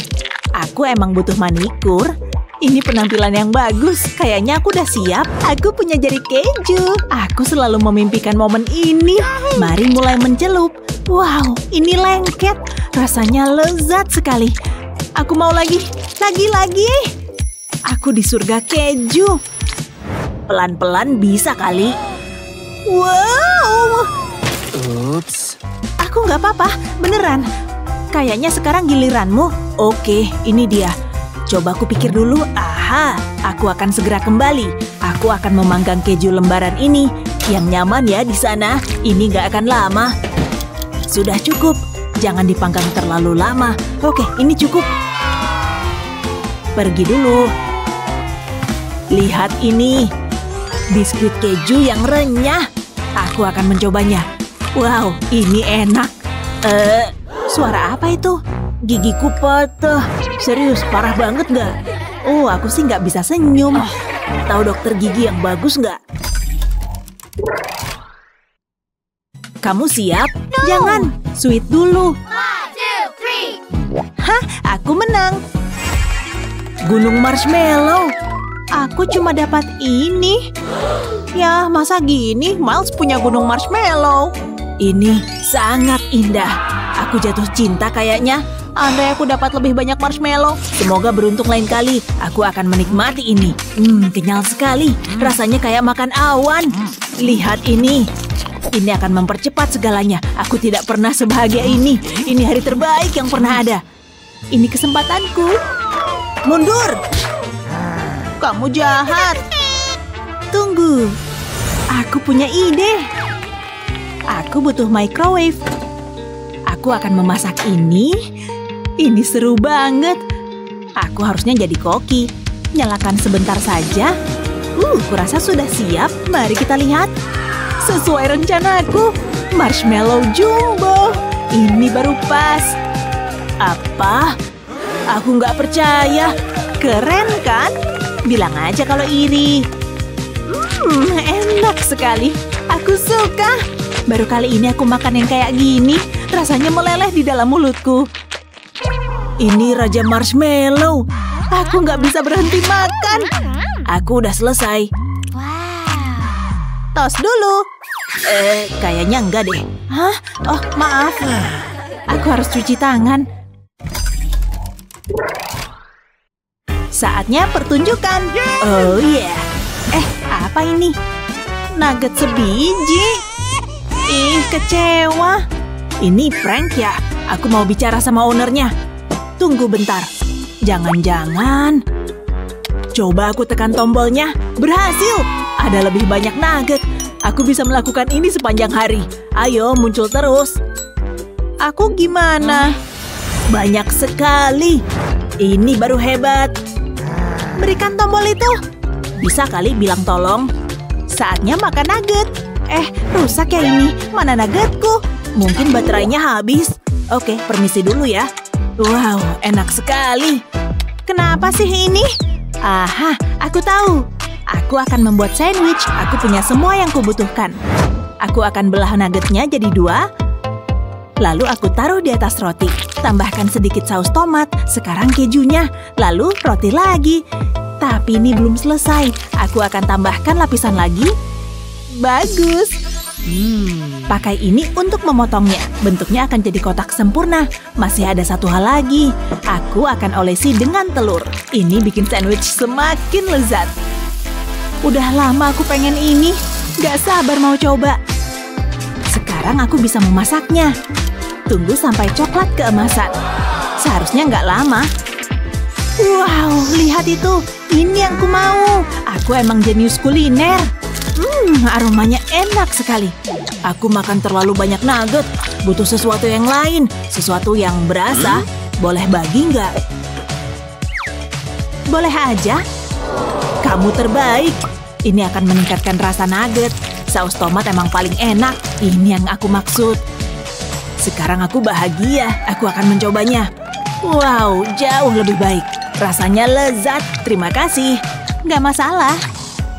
Aku emang butuh manikur. Ini penampilan yang bagus. Kayaknya aku udah siap. Aku punya jari keju. Aku selalu memimpikan momen ini. Mari mulai mencelup. Wow, ini lengket. Rasanya lezat sekali. Aku mau lagi. Aku di surga keju. Pelan-pelan bisa kali. Wow. Ups. Aku nggak apa-apa, beneran. Kayaknya sekarang giliranmu. Oke, ini dia. Coba aku pikir dulu. Aha, aku akan segera kembali. Aku akan memanggang keju lembaran ini. Yang nyaman ya di sana. Ini nggak akan lama. Sudah cukup. Jangan dipanggang terlalu lama. Oke, ini cukup. Pergi dulu. Lihat ini. Biskuit keju yang renyah. Aku akan mencobanya. Wow, ini enak. Suara apa itu? Gigiku patah. Serius, parah banget nggak? Oh, aku sih nggak bisa senyum. Tahu dokter gigi yang bagus nggak? Kamu siap? Jangan, sweet dulu. Hah, aku menang. Gunung marshmallow. Aku cuma dapat ini. Ya, masa gini Miles punya gunung marshmallow? Ini sangat indah. Aku jatuh cinta kayaknya. Andai aku dapat lebih banyak marshmallow. Semoga beruntung lain kali. Aku akan menikmati ini. Kenyal sekali. Rasanya kayak makan awan. Lihat ini. Ini akan mempercepat segalanya. Aku tidak pernah sebahagia ini. Ini hari terbaik yang pernah ada. Ini kesempatanku. Mundur! Kamu jahat. Tunggu. Aku punya ide. Aku butuh microwave. Aku akan memasak ini. Ini seru banget. Aku harusnya jadi koki. Nyalakan sebentar saja. Kurasa sudah siap. Mari kita lihat. Sesuai rencanaku. Marshmallow jumbo. Ini baru pas. Apa? Aku nggak percaya. Keren kan? Bilang aja kalau iri. Enak sekali. Aku suka. Baru kali ini aku makan yang kayak gini. Rasanya meleleh di dalam mulutku. Ini Raja Marshmallow. Aku nggak bisa berhenti makan. Aku udah selesai. Tos dulu. Kayaknya enggak deh. Hah? Oh, maaf. Aku harus cuci tangan. Saatnya pertunjukan. Oh iya. Apa ini? Nugget sebiji. Ih, kecewa. Ini prank ya? Aku mau bicara sama ownernya. Tunggu bentar. Jangan-jangan. Coba aku tekan tombolnya. Berhasil. Ada lebih banyak nugget. Aku bisa melakukan ini sepanjang hari. Ayo, muncul terus. Aku gimana? Banyak sekali. Ini baru hebat. Berikan tombol itu. Bisa kali bilang tolong. Saatnya makan nugget. Rusak ya ini. Mana nuggetku? Mungkin baterainya habis. Oke, permisi dulu ya. Wow, enak sekali. Kenapa sih ini? Aha, aku tahu. Aku akan membuat sandwich. Aku punya semua yang kubutuhkan. Aku akan belah nuggetnya jadi 2. Lalu aku taruh di atas roti. Tambahkan sedikit saus tomat. Sekarang kejunya. Lalu roti lagi. Tapi ini belum selesai. Aku akan tambahkan lapisan lagi. Bagus. Pakai ini untuk memotongnya. Bentuknya akan jadi kotak sempurna. Masih ada satu hal lagi. Aku akan olesi dengan telur. Ini bikin sandwich semakin lezat. Udah lama aku pengen ini. Gak sabar mau coba. Sekarang aku bisa memasaknya. Tunggu sampai coklat keemasan. Seharusnya nggak lama. Wow, lihat itu. Ini yang ku mau. Aku emang jenius kuliner. Aromanya enak sekali. Aku makan terlalu banyak nugget. Butuh sesuatu yang lain. Sesuatu yang berasa. Boleh bagi nggak? Boleh aja. Kamu terbaik. Ini akan meningkatkan rasa nugget. Saus tomat emang paling enak. Ini yang aku maksud. Sekarang aku bahagia. Aku akan mencobanya. Wow, jauh lebih baik. Rasanya lezat. Terima kasih. Nggak masalah.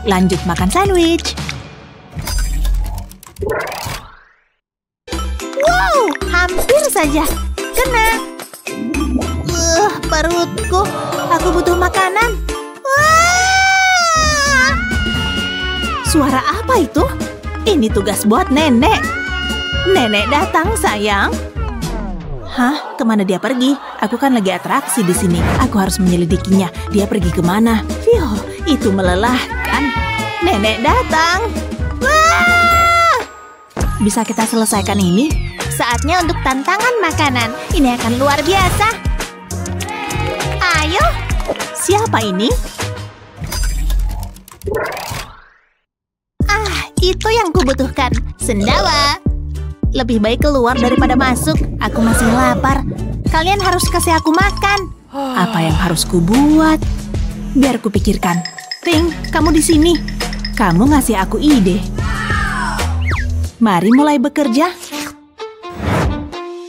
Lanjut makan sandwich. Wow, hampir saja. Kena. Perutku. Aku butuh makanan. Wah! Suara apa itu? Ini tugas buat nenek. Nenek datang, sayang. Hah? Kemana dia pergi? Aku kan lagi atraksi di sini. Aku harus menyelidikinya. Dia pergi kemana? Fiu, itu melelahkan. Nenek datang. Wah! Bisa kita selesaikan ini? Saatnya untuk tantangan makanan. Ini akan luar biasa. Ayo. Siapa ini? Itu yang kubutuhkan. Sendawa. Lebih baik keluar daripada masuk. Aku masih lapar. Kalian harus kasih aku makan. Apa yang harus kubuat? Biar kupikirkan. Ring, kamu di sini. Kamu ngasih aku ide. Mari mulai bekerja.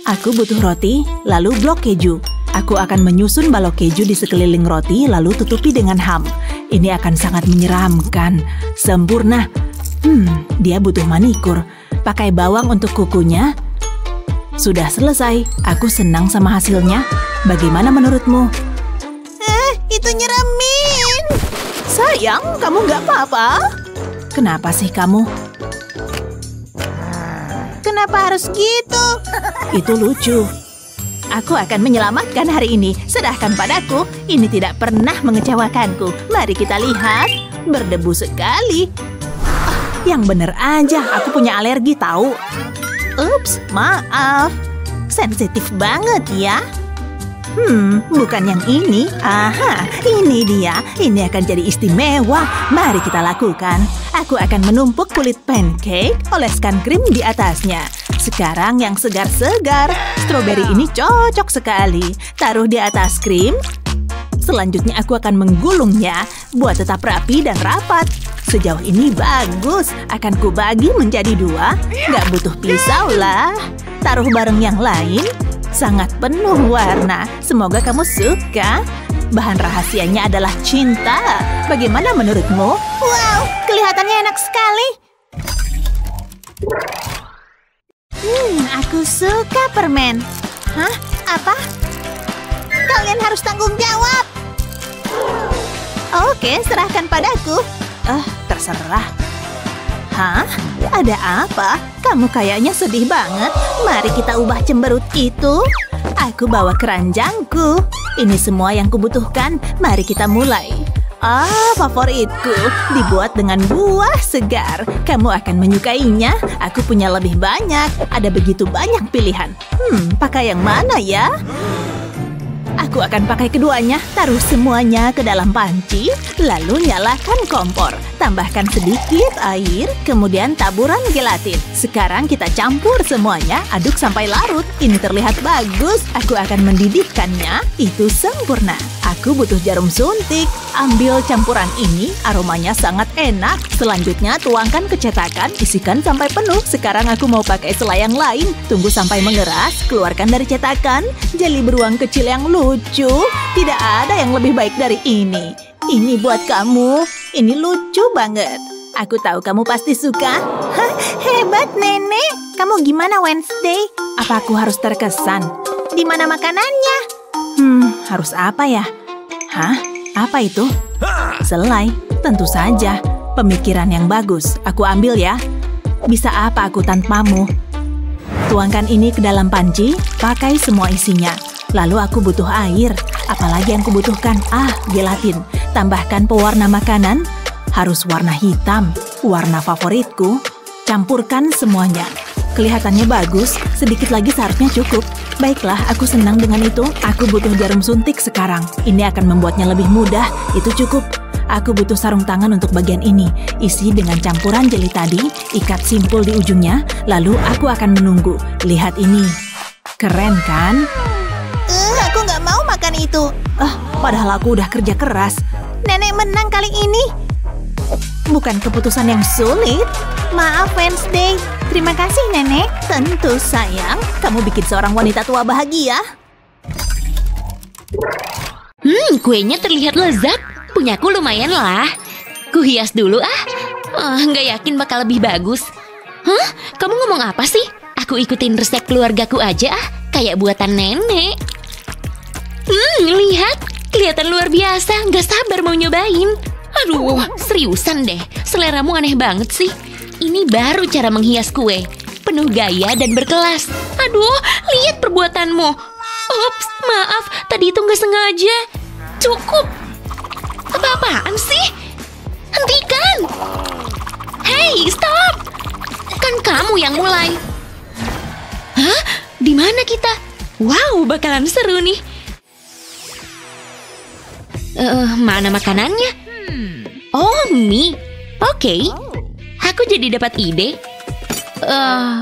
Aku butuh roti, lalu blok keju. Aku akan menyusun balok keju di sekeliling roti, lalu tutupi dengan ham. Ini akan sangat menyeramkan. Sempurna. Dia butuh manikur. Pakai bawang untuk kukunya. Sudah selesai. Aku senang sama hasilnya. Bagaimana menurutmu? Itu nyeremin. Sayang, kamu nggak apa-apa? Kenapa sih kamu? Kenapa harus gitu? Itu lucu. Aku akan menyelamatkan hari ini. Serahkan padaku. Ini tidak pernah mengecewakanku. Mari kita lihat. Berdebu sekali. Yang bener aja, aku punya alergi tahu. Ups, maaf. Sensitif banget ya. Bukan yang ini. Aha, ini dia. Ini akan jadi istimewa. Mari kita lakukan. Aku akan menumpuk kulit pancake, oleskan krim di atasnya. Sekarang yang segar-segar. Stroberi ini cocok sekali. Taruh di atas krim. Selanjutnya aku akan menggulungnya. Buat tetap rapi dan rapat. Sejauh ini bagus. Akan kubagi menjadi 2. Nggak butuh pisau lah. Taruh bareng yang lain. Sangat penuh warna. Semoga kamu suka. Bahan rahasianya adalah cinta. Bagaimana menurutmu? Wow, kelihatannya enak sekali. Aku suka permen. Hah? Apa? Kalian harus tanggung jawab. Oke, serahkan padaku. Terserah. Hah? Ada apa? Kamu kayaknya sedih banget. Mari kita ubah cemberut itu. Aku bawa keranjangku. Ini semua yang kubutuhkan. Mari kita mulai. Favoritku. Dibuat dengan buah segar. Kamu akan menyukainya. Aku punya lebih banyak. Ada begitu banyak pilihan. Pakai yang mana ya? Aku akan pakai keduanya. Taruh semuanya ke dalam panci. Lalu nyalakan kompor. Tambahkan sedikit air. Kemudian taburan gelatin. Sekarang kita campur semuanya. Aduk sampai larut. Ini terlihat bagus. Aku akan mendidihkannya. Itu sempurna. Aku butuh jarum suntik. Ambil campuran ini. Aromanya sangat enak. Selanjutnya tuangkan ke cetakan. Isikan sampai penuh. Sekarang aku mau pakai selai yang lain. Tunggu sampai mengeras. Keluarkan dari cetakan. Jeli beruang kecil yang lucu. Tidak ada yang lebih baik dari ini. Ini buat kamu. Ini lucu banget. Aku tahu kamu pasti suka. Hah, hebat, Nenek. Kamu gimana, Wednesday? Apa aku harus terkesan? Di mana makanannya? Harus apa ya? Hah? Apa itu? Selai. Tentu saja. Pemikiran yang bagus. Aku ambil ya. Bisa apa aku tanpamu? Tuangkan ini ke dalam panci. Pakai semua isinya. Lalu aku butuh air. Apalagi yang kubutuhkan? Gelatin. Tambahkan pewarna makanan. Harus warna hitam. Warna favoritku. Campurkan semuanya. Kelihatannya bagus. Sedikit lagi seharusnya cukup. Baiklah, aku senang dengan itu. Aku butuh jarum suntik sekarang. Ini akan membuatnya lebih mudah. Itu cukup. Aku butuh sarung tangan untuk bagian ini. Isi dengan campuran jeli tadi. Ikat simpul di ujungnya. Lalu aku akan menunggu. Lihat ini. Keren kan? Aku nggak mau makan itu. Padahal aku udah kerja keras. Nenek menang kali ini. Bukan keputusan yang sulit. Maaf, Wednesday. Terima kasih, Nenek. Tentu, sayang. Kamu bikin seorang wanita tua bahagia. Kuenya terlihat lezat. Punyaku lumayan lah. Kuhias dulu nggak yakin bakal lebih bagus. Hah? Kamu ngomong apa sih? Aku ikutin resep keluargaku aja kayak buatan nenek. Lihat. Kelihatan luar biasa. Nggak sabar mau nyobain. Aduh, seriusan deh. Seleramu aneh banget sih. Ini baru cara menghias kue. Penuh gaya dan berkelas. Aduh, lihat perbuatanmu. Ups, maaf. Tadi itu nggak sengaja. Cukup. Apa-apaan sih? Hentikan. Hey, stop. Kan kamu yang mulai. Hah? Di mana kita? Wow, bakalan seru nih. Mana makanannya? Oh, mie. Oke. Aku jadi dapat ide.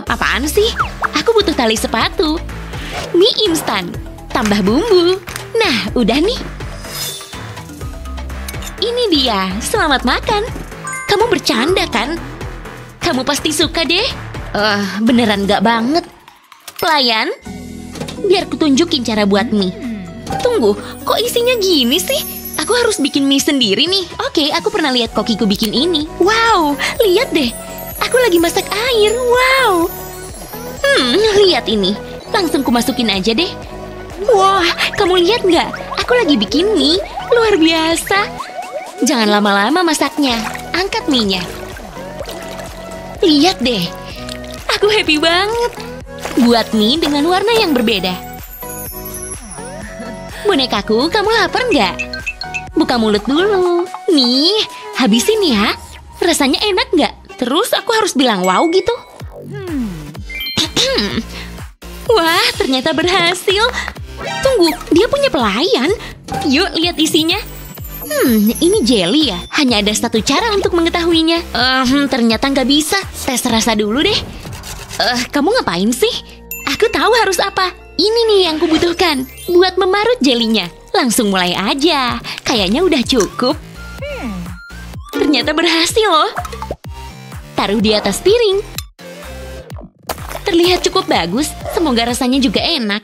Apaan sih? Aku butuh tali sepatu. Mie instan. Tambah bumbu. Nah, udah nih. Ini dia. Selamat makan. Kamu bercanda kan? Kamu pasti suka deh. Beneran gak banget. Pelayan, biar kutunjukin cara buat mie. Tunggu, kok isinya gini sih? Aku harus bikin mie sendiri nih. Oke, aku pernah lihat kokiku bikin ini. Wow, lihat deh. Aku lagi masak air. Wow. Lihat ini. Langsung kumasukin aja deh. Wah, kamu lihat nggak? Aku lagi bikin mie. Luar biasa. Jangan lama-lama masaknya. Angkat mie-nya. Lihat deh. Aku happy banget. Buat mie dengan warna yang berbeda. Bonekaku, kamu lapar nggak? Buka mulut dulu. Nih, habisin ya. Rasanya enak nggak? Terus aku harus bilang wow gitu. Wah, ternyata berhasil. Tunggu, dia punya pelayan. Yuk, lihat isinya. Ini jelly ya? Hanya ada satu cara untuk mengetahuinya. Ternyata nggak bisa. Tes rasa dulu deh. Kamu ngapain sih? Aku tahu harus apa. Ini nih yang kubutuhkan buat memarut jelinya. Langsung mulai aja. Kayaknya udah cukup. Ternyata berhasil loh. Taruh di atas piring. Terlihat cukup bagus. Semoga rasanya juga enak.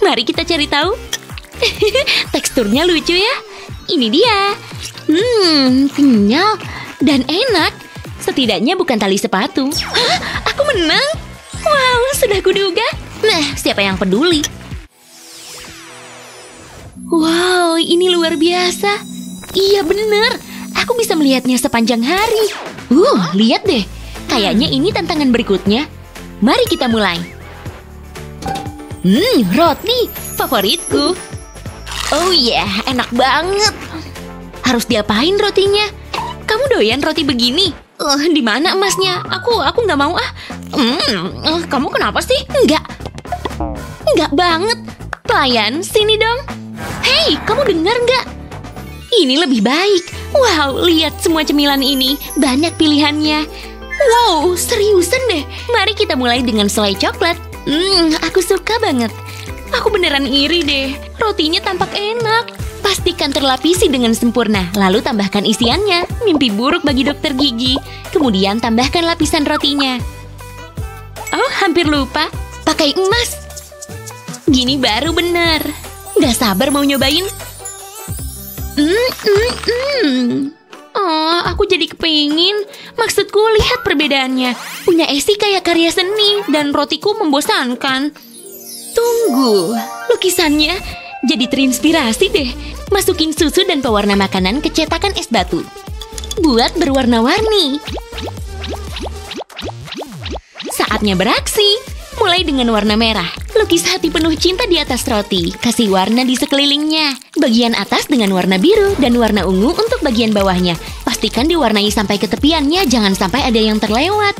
Mari kita cari tahu. Teksturnya lucu ya. Ini dia. Kenyal dan enak. Setidaknya bukan tali sepatu. Hah? Aku menang. Wow, sudah kuduga. Nah, siapa yang peduli? Wow, ini luar biasa. Iya bener. Aku bisa melihatnya sepanjang hari. Lihat deh. Kayaknya ini tantangan berikutnya. Mari kita mulai. Roti favoritku. Oh yeah, enak banget. Harus diapain rotinya? Kamu doyan roti begini? Di mana emasnya? Aku nggak mau ah. Kamu kenapa sih? Enggak banget. Pelayan, sini dong. Hei, kamu dengar nggak? Ini lebih baik. Wow, lihat semua cemilan ini. Banyak pilihannya. Wow, seriusan deh. Mari kita mulai dengan selai coklat. Aku suka banget. Aku beneran iri deh. Rotinya tampak enak. Pastikan terlapisi dengan sempurna. Lalu tambahkan isiannya. Mimpi buruk bagi dokter gigi. Kemudian tambahkan lapisan rotinya. Oh, hampir lupa. Pakai emas. Gini baru bener. Gak sabar mau nyobain. Oh, aku jadi kepingin. Maksudku lihat perbedaannya. Punya Esi kayak karya seni dan rotiku membosankan. Tunggu, lukisannya jadi terinspirasi deh. Masukin susu dan pewarna makanan ke cetakan es batu. Buat berwarna-warni. Saatnya beraksi. Mulai dengan warna merah. Lukis hati penuh cinta di atas roti. Kasih warna di sekelilingnya. Bagian atas dengan warna biru dan warna ungu untuk bagian bawahnya. Pastikan diwarnai sampai ke tepiannya. Jangan sampai ada yang terlewat.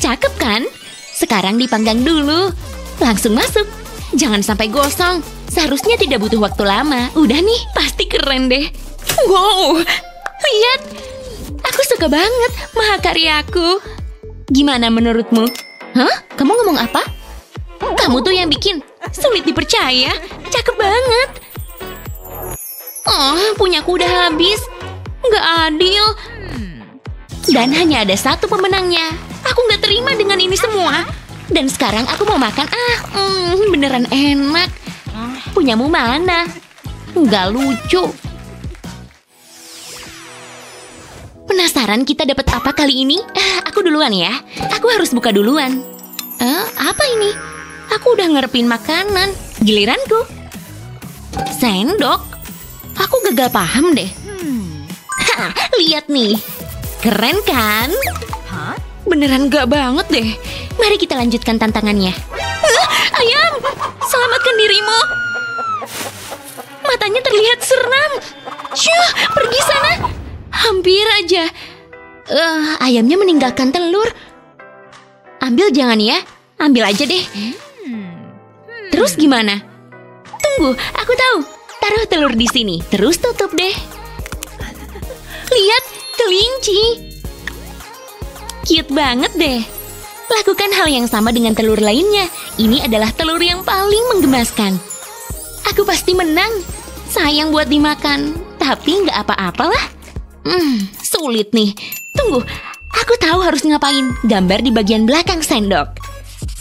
Cakep kan? Sekarang dipanggang dulu. Langsung masuk. Jangan sampai gosong. Seharusnya tidak butuh waktu lama. Udah nih, pasti keren deh. Wow, lihat. Aku suka banget mahakaryaku. Gimana menurutmu? Hah? Kamu ngomong apa? Kamu tuh yang bikin. Sulit dipercaya. Cakep banget. Oh, punyaku udah habis. Nggak adil. Dan hanya ada satu pemenangnya. Aku nggak terima dengan ini semua. Dan sekarang aku mau makan. Beneran enak. Punyamu mana? Nggak lucu. Penasaran kita dapat apa kali ini? Aku duluan ya. Aku harus buka duluan. Apa ini? Aku udah ngerepin makanan. Giliranku. Sendok? Aku gagal paham deh. Lihat nih. Keren kan? Beneran gak banget deh. Mari kita lanjutkan tantangannya. Ayam, selamatkan dirimu. Matanya terlihat seram. Syuh, pergi sana. Hampir aja. Ayamnya meninggalkan telur. Ambil jangan ya. Ambil aja deh. Terus gimana? Tunggu, aku tahu. Taruh telur di sini. Terus tutup deh. Lihat, kelinci. Cute banget deh. Lakukan hal yang sama dengan telur lainnya. Ini adalah telur yang paling menggemaskan. Aku pasti menang. Sayang buat dimakan. Tapi nggak apa-apalah. Sulit nih. Tunggu, aku tahu harus ngapain. Gambar di bagian belakang sendok.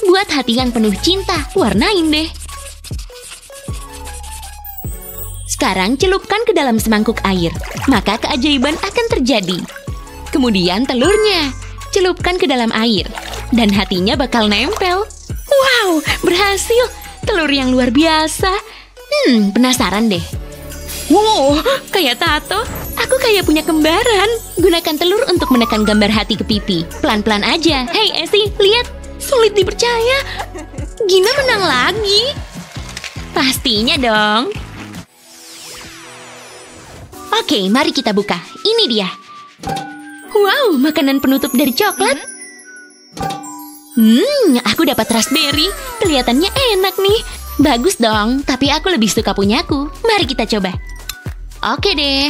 Buat hati yang penuh cinta. Warnain deh. Sekarang celupkan ke dalam semangkuk air, maka keajaiban akan terjadi. Kemudian telurnya, celupkan ke dalam air, dan hatinya bakal nempel. Wow, berhasil! Telur yang luar biasa. Penasaran deh. Wow, kayak tato. Aku kayak punya kembaran. Gunakan telur untuk menekan gambar hati ke pipi. Pelan-pelan aja. Hey, Esi, lihat. Sulit dipercaya. Gina menang lagi. Pastinya dong. Oke, mari kita buka. Ini dia. Wow, makanan penutup dari coklat. Aku dapat raspberry. Kelihatannya enak nih. Bagus dong, tapi aku lebih suka punyaku. Mari kita coba. Oke deh.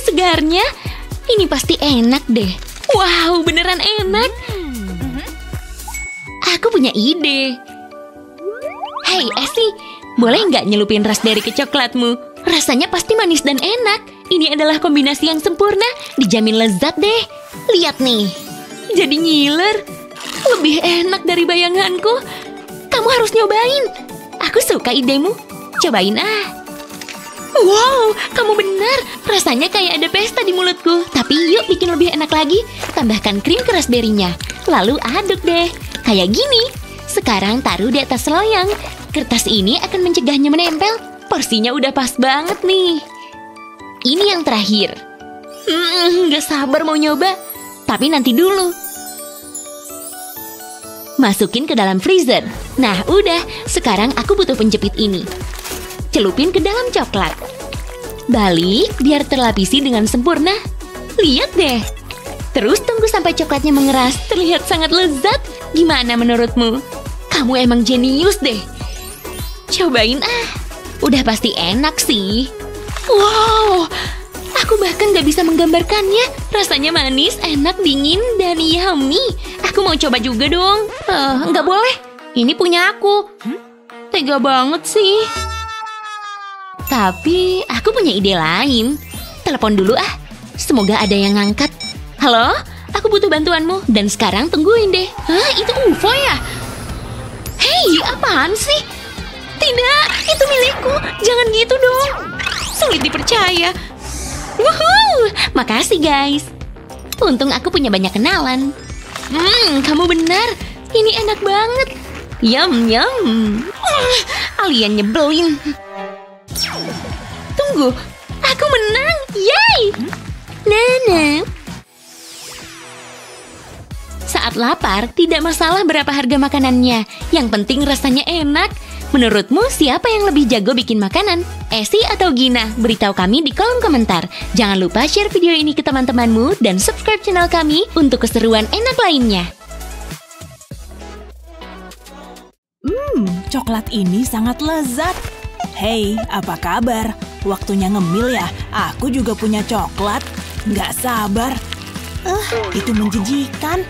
Segarnya. Ini pasti enak deh. Wow, beneran enak. Aku punya ide. Hey, Esi, boleh nggak nyelupin raspberry ke coklatmu? Rasanya pasti manis dan enak. Ini adalah kombinasi yang sempurna. Dijamin lezat deh. Lihat nih. Jadi ngiler. Lebih enak dari bayanganku. Kamu harus nyobain. Aku suka idemu. Cobain ah. Wow, kamu benar. Rasanya kayak ada pesta di mulutku. Tapi yuk bikin lebih enak lagi. Tambahkan krim ke raspberry-nya. Lalu aduk deh. Kayak gini. Sekarang taruh di atas loyang. Kertas ini akan mencegahnya menempel. Porsinya udah pas banget nih. Ini yang terakhir. Gak sabar mau nyoba. Tapi nanti dulu. Masukin ke dalam freezer. Nah, udah. Sekarang aku butuh penjepit ini. Celupin ke dalam coklat. Balik biar terlapisi dengan sempurna. Lihat deh. Terus tunggu sampai coklatnya mengeras. Terlihat sangat lezat. Gimana menurutmu? Kamu emang jenius deh. Cobain ah. Udah pasti enak sih. Wow. Aku bahkan gak bisa menggambarkannya. Rasanya manis, enak, dingin, dan yummy. Aku mau coba juga dong. Nggak boleh. Ini punya aku. Tega banget sih. Tapi aku punya ide lain. Telepon dulu ah. Semoga ada yang ngangkat. Halo? Aku butuh bantuanmu. Dan sekarang tungguin deh. Hah? Itu UFO ya? Hei, apaan sih? Tidak, itu milikku. Jangan gitu dong. Sulit dipercaya. Wuhuu, makasih guys. Untung aku punya banyak kenalan. Kamu benar. Ini enak banget. Yum. Alien nyebelin. Tunggu, aku menang. Yay! Nana. Saat lapar, tidak masalah berapa harga makanannya. Yang penting rasanya enak. Menurutmu siapa yang lebih jago bikin makanan? Esi atau Gina? Beritahu kami di kolom komentar. Jangan lupa share video ini ke teman-temanmu dan subscribe channel kami untuk keseruan enak lainnya. Coklat ini sangat lezat. Hei, apa kabar? Waktunya ngemil ya? Aku juga punya coklat. Nggak sabar. Itu menjijikan.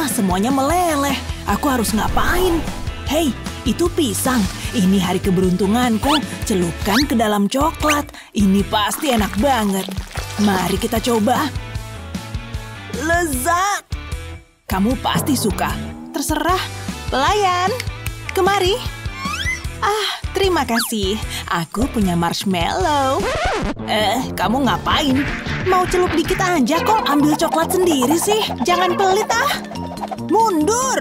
Semuanya meleleh. Aku harus ngapain? Hei, itu pisang. Ini hari keberuntunganku. Celupkan ke dalam coklat. Ini pasti enak banget. Mari kita coba. Lezat. Kamu pasti suka. Terserah. Pelayan, kemari. Terima kasih. Aku punya marshmallow. Kamu ngapain? Mau celup dikit aja kok. Ambil coklat sendiri sih. Jangan pelit ah. Mundur.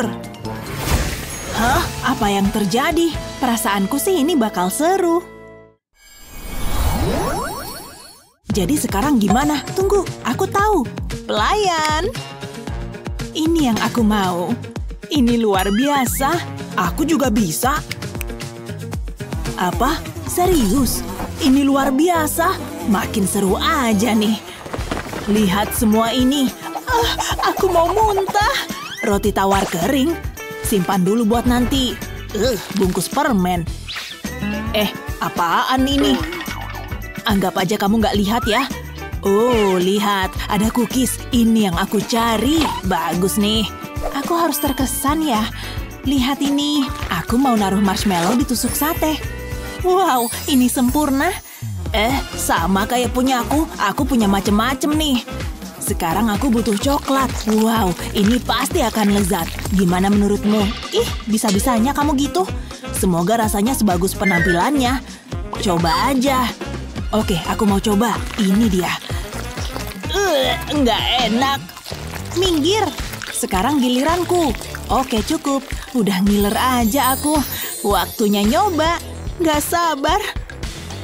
Hah? Apa yang terjadi? Perasaanku sih ini bakal seru. Jadi sekarang gimana? Tunggu, aku tahu. Pelayan. Ini yang aku mau. Ini luar biasa. Aku juga bisa. Apa? Serius? Ini luar biasa. Makin seru aja nih. Lihat semua ini. Aku mau muntah. Roti tawar kering. Simpan dulu buat nanti. Bungkus permen. Apaan ini? Anggap aja kamu nggak lihat ya. Oh, lihat. Ada cookies. Ini yang aku cari. Bagus nih. Aku harus terkesan ya. Lihat ini. Aku mau naruh marshmallow di tusuk sate. Wow, ini sempurna. Sama kayak punya aku. Aku punya macem-macem nih. Sekarang aku butuh coklat. Wow, ini pasti akan lezat. Gimana menurutmu? Ih, bisa-bisanya kamu gitu. Semoga rasanya sebagus penampilannya. Coba aja. Oke, aku mau coba. Ini dia. Nggak enak. Minggir. Sekarang giliranku. Oke, cukup. Udah ngiler aja aku. Waktunya nyoba. Nggak sabar.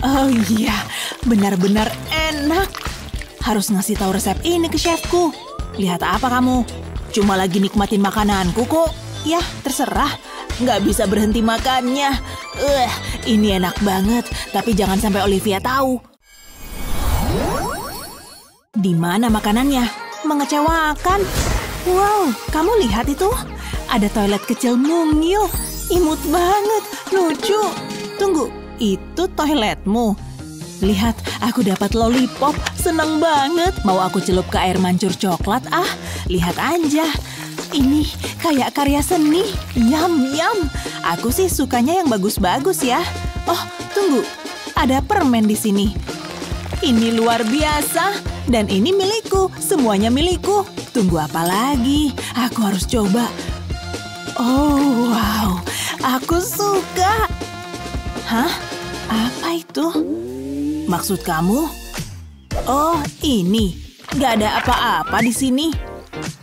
Oh iya, benar-benar enak. Harus ngasih tahu resep ini ke chefku. Lihat apa kamu? Cuma lagi nikmatin makananku kok. Ya, terserah. Nggak bisa berhenti makannya. Ini enak banget. Tapi jangan sampai Olivia tahu. Di mana makanannya? Mengecewakan. Wow, kamu lihat itu? Ada toilet kecil mungil. Imut banget. Lucu. Tunggu, itu toiletmu? Lihat, aku dapat lollipop. Seneng banget. Mau aku celup ke air mancur coklat? Lihat aja. Ini kayak karya seni. Yum. Aku sih sukanya yang bagus-bagus ya. Oh, tunggu. Ada permen di sini. Ini luar biasa. Dan ini milikku. Semuanya milikku. Tunggu apa lagi? Aku harus coba. Oh, wow. Aku suka. Hah? Apa itu? Maksud kamu? Oh, ini. Gak ada apa-apa di sini.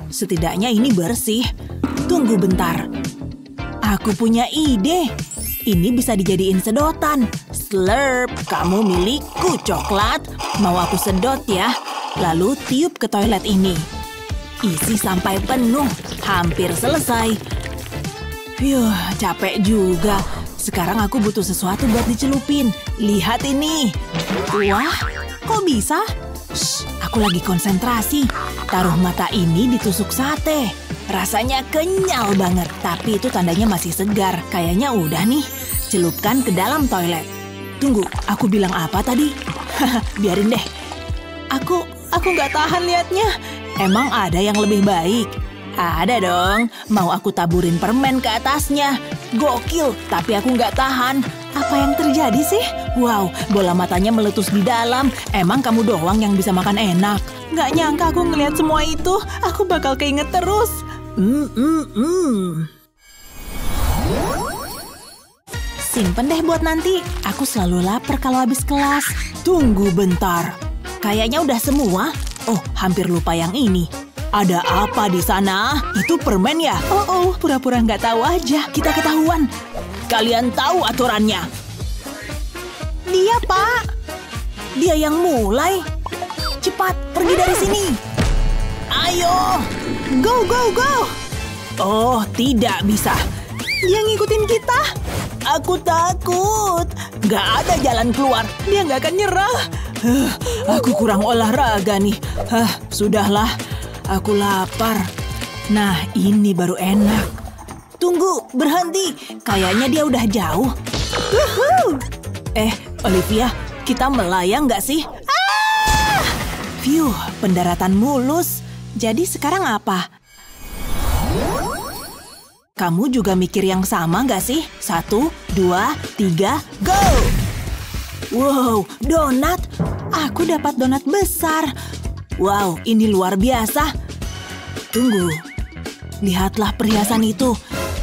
Setidaknya ini bersih. Tunggu bentar. Aku punya ide. Ini bisa dijadiin sedotan. Slurp, kamu milikku coklat. Mau aku sedot ya? Lalu tiup ke toilet ini. Isi sampai penuh. Hampir selesai. Capek juga. Sekarang aku butuh sesuatu buat dicelupin. Lihat ini. Wah, kok bisa? Shh, aku lagi konsentrasi. Taruh mata ini ditusuk sate. Rasanya kenyal banget. Tapi itu tandanya masih segar. Kayaknya udah nih. Celupkan ke dalam toilet. Tunggu, aku bilang apa tadi? Biarin deh. Aku nggak tahan liatnya. Emang ada yang lebih baik? Ada dong. Mau aku taburin permen ke atasnya. Gokil, tapi aku nggak tahan. Apa yang terjadi sih? Wow, bola matanya meletus di dalam. Emang kamu doang yang bisa makan enak? Nggak nyangka aku ngeliat semua itu. Aku bakal keinget terus. Simpen deh buat nanti. Aku selalu lapar kalau habis kelas. Tunggu bentar. Kayaknya udah semua. Oh, hampir lupa yang ini. Ada apa di sana? Itu permen ya? Oh, pura-pura nggak tahu aja. Kita ketahuan. Kalian tahu aturannya. Dia, Pak. Dia yang mulai. Cepat, pergi dari sini. Ayo. Go. Oh, tidak bisa. Dia ngikutin kita. Aku takut. Nggak ada jalan keluar. Dia nggak akan nyerah. Aku kurang olahraga nih. Sudahlah. Aku lapar. Nah, ini baru enak. Tunggu, berhenti. Kayaknya dia udah jauh. Olivia, kita melayang nggak sih? Pendaratan mulus. Jadi sekarang apa? Kamu juga mikir yang sama nggak sih? 1, 2, 3, go! Wow, donat. Aku dapat donat besar. Wow, ini luar biasa. Tunggu. Lihatlah perhiasan itu.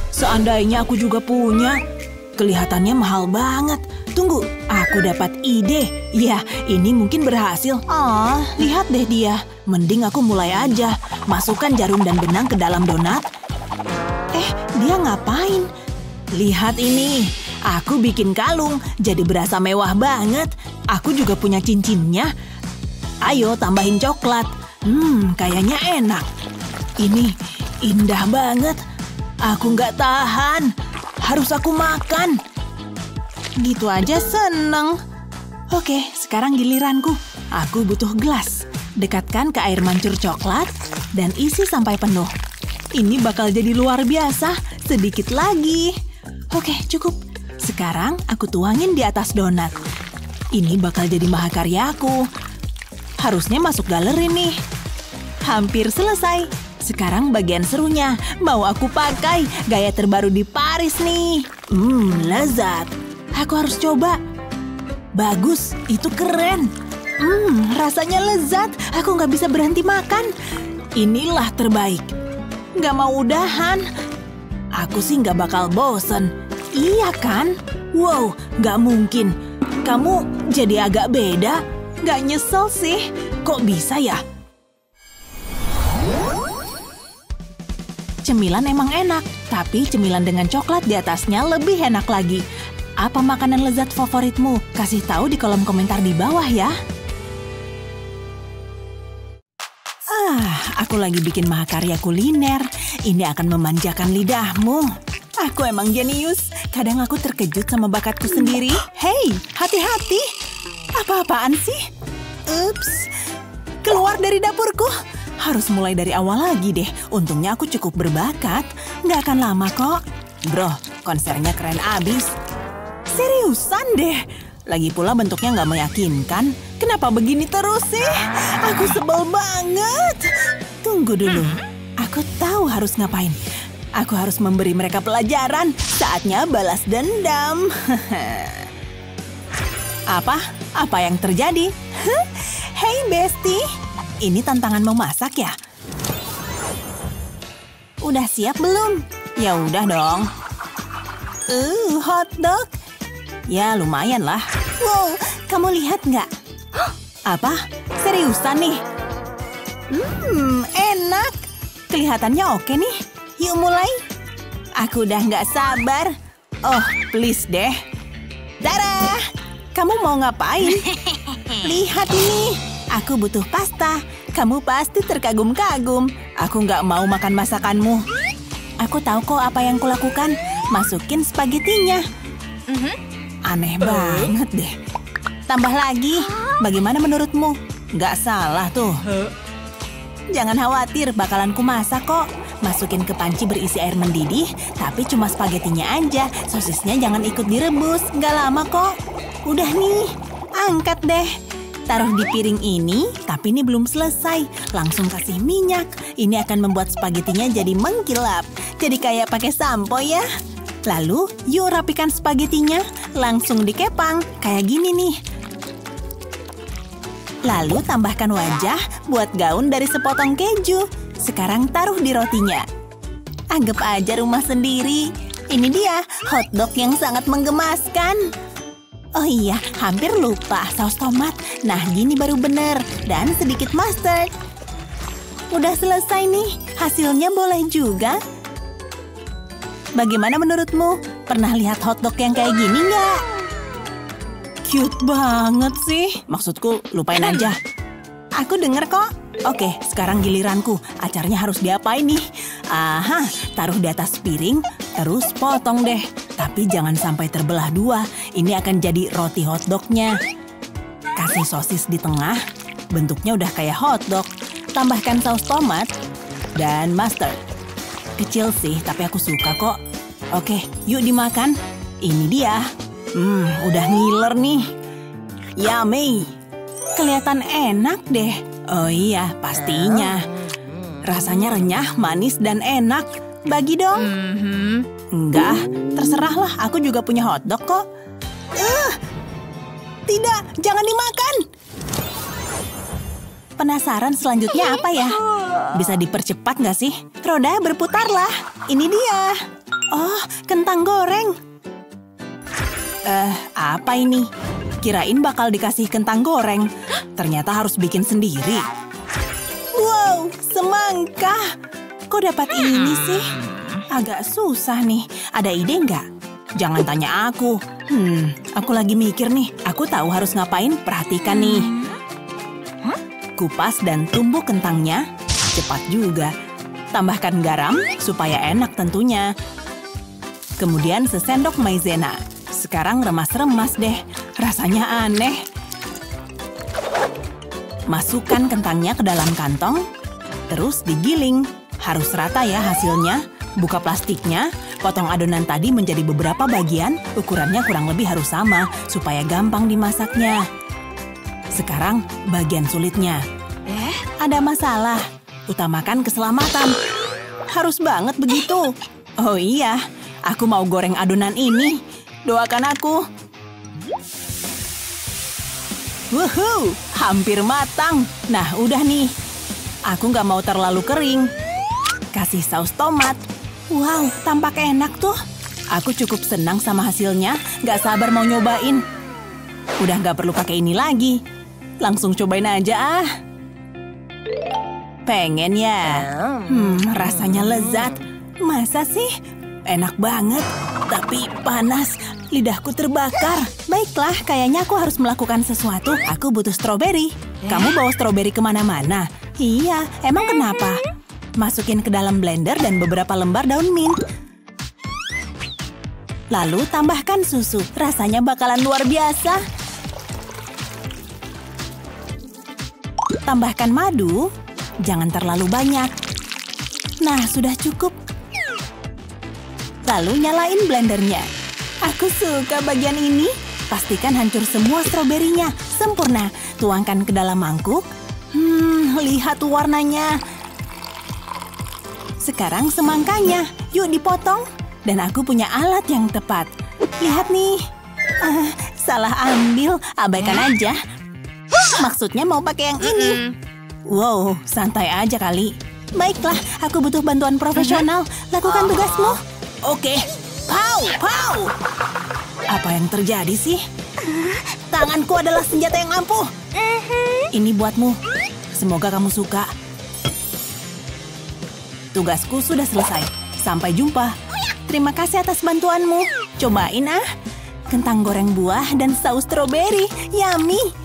Seandainya aku juga punya. Kelihatannya mahal banget. Tunggu, aku dapat ide. Ya, ini mungkin berhasil. Lihat deh dia. Mending aku mulai aja. Masukkan jarum dan benang ke dalam donat. Dia ngapain? Lihat ini. Aku bikin kalung. Jadi berasa mewah banget. Aku juga punya cincinnya. Ayo tambahin coklat. Kayaknya enak. Ini indah banget. Aku nggak tahan. Harus aku makan. Gitu aja seneng. Oke, sekarang giliranku. Aku butuh gelas. Dekatkan ke air mancur coklat dan isi sampai penuh. Ini bakal jadi luar biasa. Sedikit lagi. Oke, cukup. Sekarang aku tuangin di atas donat. Ini bakal jadi mahakaryaku. Harusnya masuk galeri nih. Hampir selesai. Sekarang bagian serunya. Mau aku pakai gaya terbaru di Paris nih. Lezat. Aku harus coba. Bagus, itu keren. Rasanya lezat. Aku nggak bisa berhenti makan. Inilah terbaik. Nggak mau udahan. Aku sih nggak bakal bosen. Iya kan? Wow, nggak mungkin. Kamu jadi agak beda. Nggak nyesel sih. Kok bisa ya? Cemilan emang enak, tapi cemilan dengan coklat di atasnya lebih enak lagi. Apa makanan lezat favoritmu? Kasih tahu di kolom komentar di bawah ya. Aku lagi bikin mahakarya kuliner. Ini akan memanjakan lidahmu. Aku emang jenius. Kadang aku terkejut sama bakatku sendiri. Hei, hati-hati. Apa-apaan sih? Ups, keluar dari dapurku. Harus mulai dari awal lagi deh. Untungnya aku cukup berbakat. Nggak akan lama kok. Bro, konsernya keren abis. Seriusan deh. Lagi pula bentuknya nggak meyakinkan. Kenapa begini terus sih? Aku sebel banget. Tunggu dulu. Aku tahu harus ngapain. Aku harus memberi mereka pelajaran. Saatnya balas dendam. Apa yang terjadi? Hey bestie. Ini tantangan memasak ya? Udah siap belum? Ya udah dong. Hotdog. Ya lumayan lah. Wow, kamu lihat nggak? Apa? Seriusan nih? Enak. Kelihatannya oke nih. Yuk mulai. Aku udah nggak sabar. Oh, please deh. Dara, kamu mau ngapain? Lihat ini. Aku butuh pasta. Kamu pasti terkagum-kagum. Aku nggak mau makan masakanmu. Aku tahu kok apa yang kulakukan. Masukin spagetinya. Aneh banget deh. Tambah lagi. Bagaimana menurutmu? Nggak salah tuh. Jangan khawatir, bakalan kumasak kok. Masukin ke panci berisi air mendidih, tapi cuma spagetinya aja. Sosisnya jangan ikut direbus. Nggak lama kok. Udah nih, angkat deh. Taruh di piring ini, tapi ini belum selesai. Langsung kasih minyak. Ini akan membuat spagetinya jadi mengkilap. Jadi kayak pakai sampo ya. Lalu, yuk rapikan spagetinya. Langsung dikepang, kayak gini nih. Lalu tambahkan wajah buat gaun dari sepotong keju. Sekarang taruh di rotinya. Anggap aja rumah sendiri. Ini dia, hotdog yang sangat menggemaskan. Oh iya, hampir lupa saus tomat. Nah, gini baru bener. Dan sedikit mustard. Udah selesai nih. Hasilnya boleh juga. Bagaimana menurutmu? Pernah lihat hotdog yang kayak gini nggak? Cute banget sih. Maksudku, lupain aja. Aku denger kok. Oke, sekarang giliranku. Acaranya harus diapain nih? Aha, taruh di atas piring, terus potong deh. Tapi jangan sampai terbelah dua. Ini akan jadi roti hotdognya. Kasih sosis di tengah. Bentuknya udah kayak hotdog. Tambahkan saus tomat dan mustard. Kecil sih, tapi aku suka kok. Oke, yuk dimakan. Ini dia. Udah ngiler nih. Yummy. Kelihatan enak deh. Oh iya, pastinya. Rasanya renyah, manis, dan enak. Bagi dong. Enggak, terserahlah. Aku juga punya hotdog kok. Tidak, jangan dimakan. Penasaran selanjutnya apa ya? Bisa dipercepat nggak sih? Roda berputarlah. Ini dia. Oh, kentang goreng. Apa ini? Kirain bakal dikasih kentang goreng. Ternyata harus bikin sendiri. Wow, semangka. Kok dapat ini sih? Agak susah nih. Ada ide nggak? Jangan tanya aku. Aku lagi mikir nih. Aku tahu harus ngapain. Perhatikan nih. Kupas dan tumbuk kentangnya. Cepat juga. Tambahkan garam supaya enak tentunya. Kemudian sesendok maizena. Sekarang remas-remas deh. Rasanya aneh. Masukkan kentangnya ke dalam kantong. Terus digiling. Harus rata ya hasilnya. Buka plastiknya. Potong adonan tadi menjadi beberapa bagian. Ukurannya kurang lebih harus sama. Supaya gampang dimasaknya. Sekarang bagian sulitnya. Ada masalah. Utamakan keselamatan. Harus banget begitu. Oh iya. Aku mau goreng adonan ini. Doakan aku. Wuhu, hampir matang. Nah, udah nih. Aku nggak mau terlalu kering. Kasih saus tomat. Wow, tampak enak tuh. Aku cukup senang sama hasilnya. Nggak sabar mau nyobain. Udah nggak perlu pakai ini lagi. Langsung cobain aja ah. Pengen ya? Rasanya lezat. Masa sih? Enak banget. Tapi panas. Lidahku terbakar. Baiklah, kayaknya aku harus melakukan sesuatu. Aku butuh stroberi. Kamu bawa stroberi kemana-mana? Iya, emang kenapa? Masukin ke dalam blender dan beberapa lembar daun mint. Lalu tambahkan susu. Rasanya bakalan luar biasa. Tambahkan madu. Jangan terlalu banyak. Nah, sudah cukup. Lalu nyalain blendernya. Aku suka bagian ini. Pastikan hancur semua stroberinya. Sempurna. Tuangkan ke dalam mangkuk. Lihat warnanya. Sekarang semangkanya. Yuk dipotong. Dan aku punya alat yang tepat. Lihat nih. Salah ambil. Abaikan aja. Maksudnya mau pakai yang ini. Wow, santai aja kali. Baiklah, aku butuh bantuan profesional. Lakukan tugasmu. Oke. Pow, pow. Apa yang terjadi sih? Tanganku adalah senjata yang ampuh. Ini buatmu. Semoga kamu suka. Tugasku sudah selesai. Sampai jumpa. Terima kasih atas bantuanmu. Cobain ah. Kentang goreng buah dan saus stroberi. Yummy.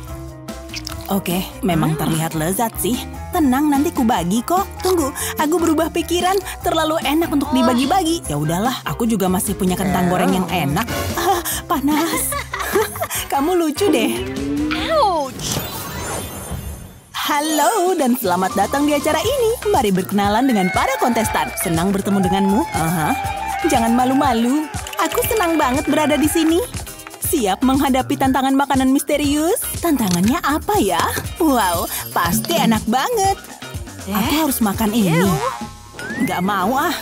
Oke, memang terlihat lezat sih. Tenang, nanti ku bagi kok. Tunggu, aku berubah pikiran. Terlalu enak untuk dibagi-bagi. Ya udahlah, aku juga masih punya kentang goreng yang enak. Panas. Kamu lucu deh. Ouch. Halo dan selamat datang di acara ini. Mari berkenalan dengan para kontestan. Senang bertemu denganmu. Jangan malu-malu. Aku senang banget berada di sini. Siap menghadapi tantangan makanan misterius? Tantangannya apa ya? Wow, pasti enak banget. Aku harus makan ini. Nggak mau ah.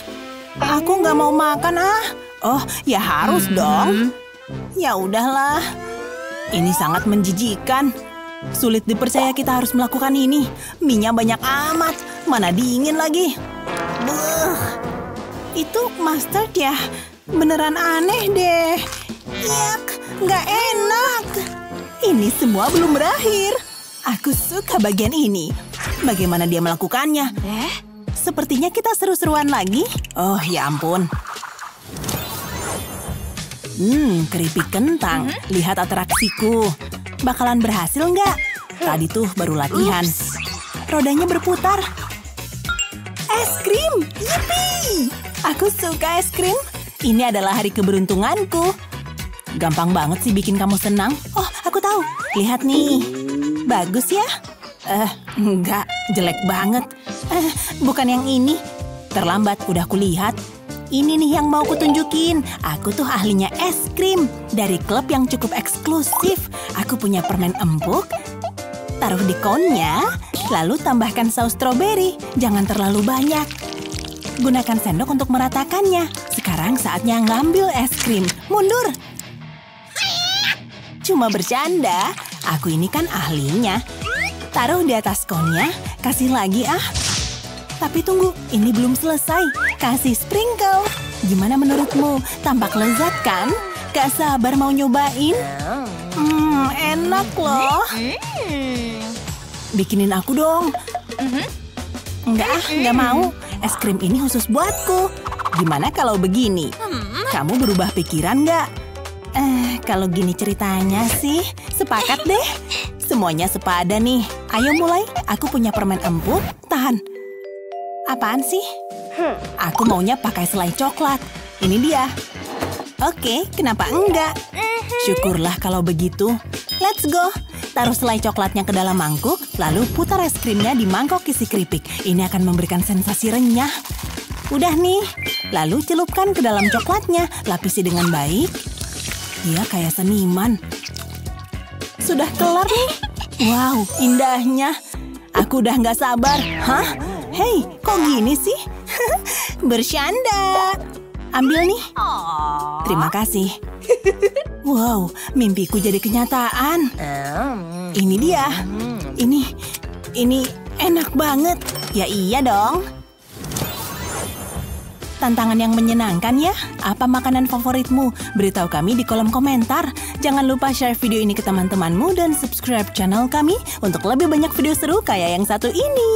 Aku nggak mau makan ah. Oh, ya harus dong. Ya udahlah. Ini sangat menjijikan. Sulit dipercaya kita harus melakukan ini. Mie-nya banyak amat. Mana dingin lagi. Itu mustard ya? Beneran aneh deh. Yak, nggak enak. Ini semua belum berakhir. Aku suka bagian ini. Bagaimana dia melakukannya? Sepertinya kita seru-seruan lagi. Oh, ya ampun. Keripik kentang. Lihat atraksiku. Bakalan berhasil nggak? Tadi tuh baru latihan. Rodanya berputar. Es krim! Yippee! Aku suka es krim. Ini adalah hari keberuntunganku. Gampang banget sih bikin kamu senang. Oh, aku tahu. Lihat nih. Bagus ya? Enggak. Jelek banget. Bukan yang ini. Terlambat, udah kulihat. Ini nih yang mau kutunjukin. Aku tuh ahlinya es krim. Dari klub yang cukup eksklusif. Aku punya permen empuk. Taruh di konnya. Lalu tambahkan saus stroberi. Jangan terlalu banyak. Gunakan sendok untuk meratakannya. Sekarang saatnya ngambil es krim. Mundur. Cuma bercanda. Aku ini kan ahlinya. Taruh di atas konnya. Kasih lagi ah. Tapi tunggu, ini belum selesai. Kasih sprinkle. Gimana menurutmu? Tampak lezat kan? Gak sabar mau nyobain? Enak loh. Bikinin aku dong. Enggak mau. Es krim ini khusus buatku. Gimana kalau begini? Kamu berubah pikiran nggak? Kalau gini ceritanya sih, sepakat deh. Semuanya sepadan nih. Ayo mulai. Aku punya permen empuk. Tahan. Apaan sih? Aku maunya pakai selai coklat. Ini dia. Oke, kenapa enggak? Syukurlah kalau begitu. Let's go. Taruh selai coklatnya ke dalam mangkuk, lalu putar es krimnya di mangkok isi keripik. Ini akan memberikan sensasi renyah. Udah nih. Lalu celupkan ke dalam coklatnya. Lapisi dengan baik. Dia kayak seniman. Sudah kelar nih. Wow, indahnya. Aku udah nggak sabar. Hah? Hei, kok gini sih? Bercanda. ambil nih. Terima kasih. Wow, mimpiku jadi kenyataan. Ini dia. Ini enak banget. Ya iya dong. Tantangan yang menyenangkan ya. Apa makanan favoritmu? Beritahu kami di kolom komentar. Jangan lupa share video ini ke teman-temanmu dan subscribe channel kami untuk lebih banyak video seru kayak yang satu ini.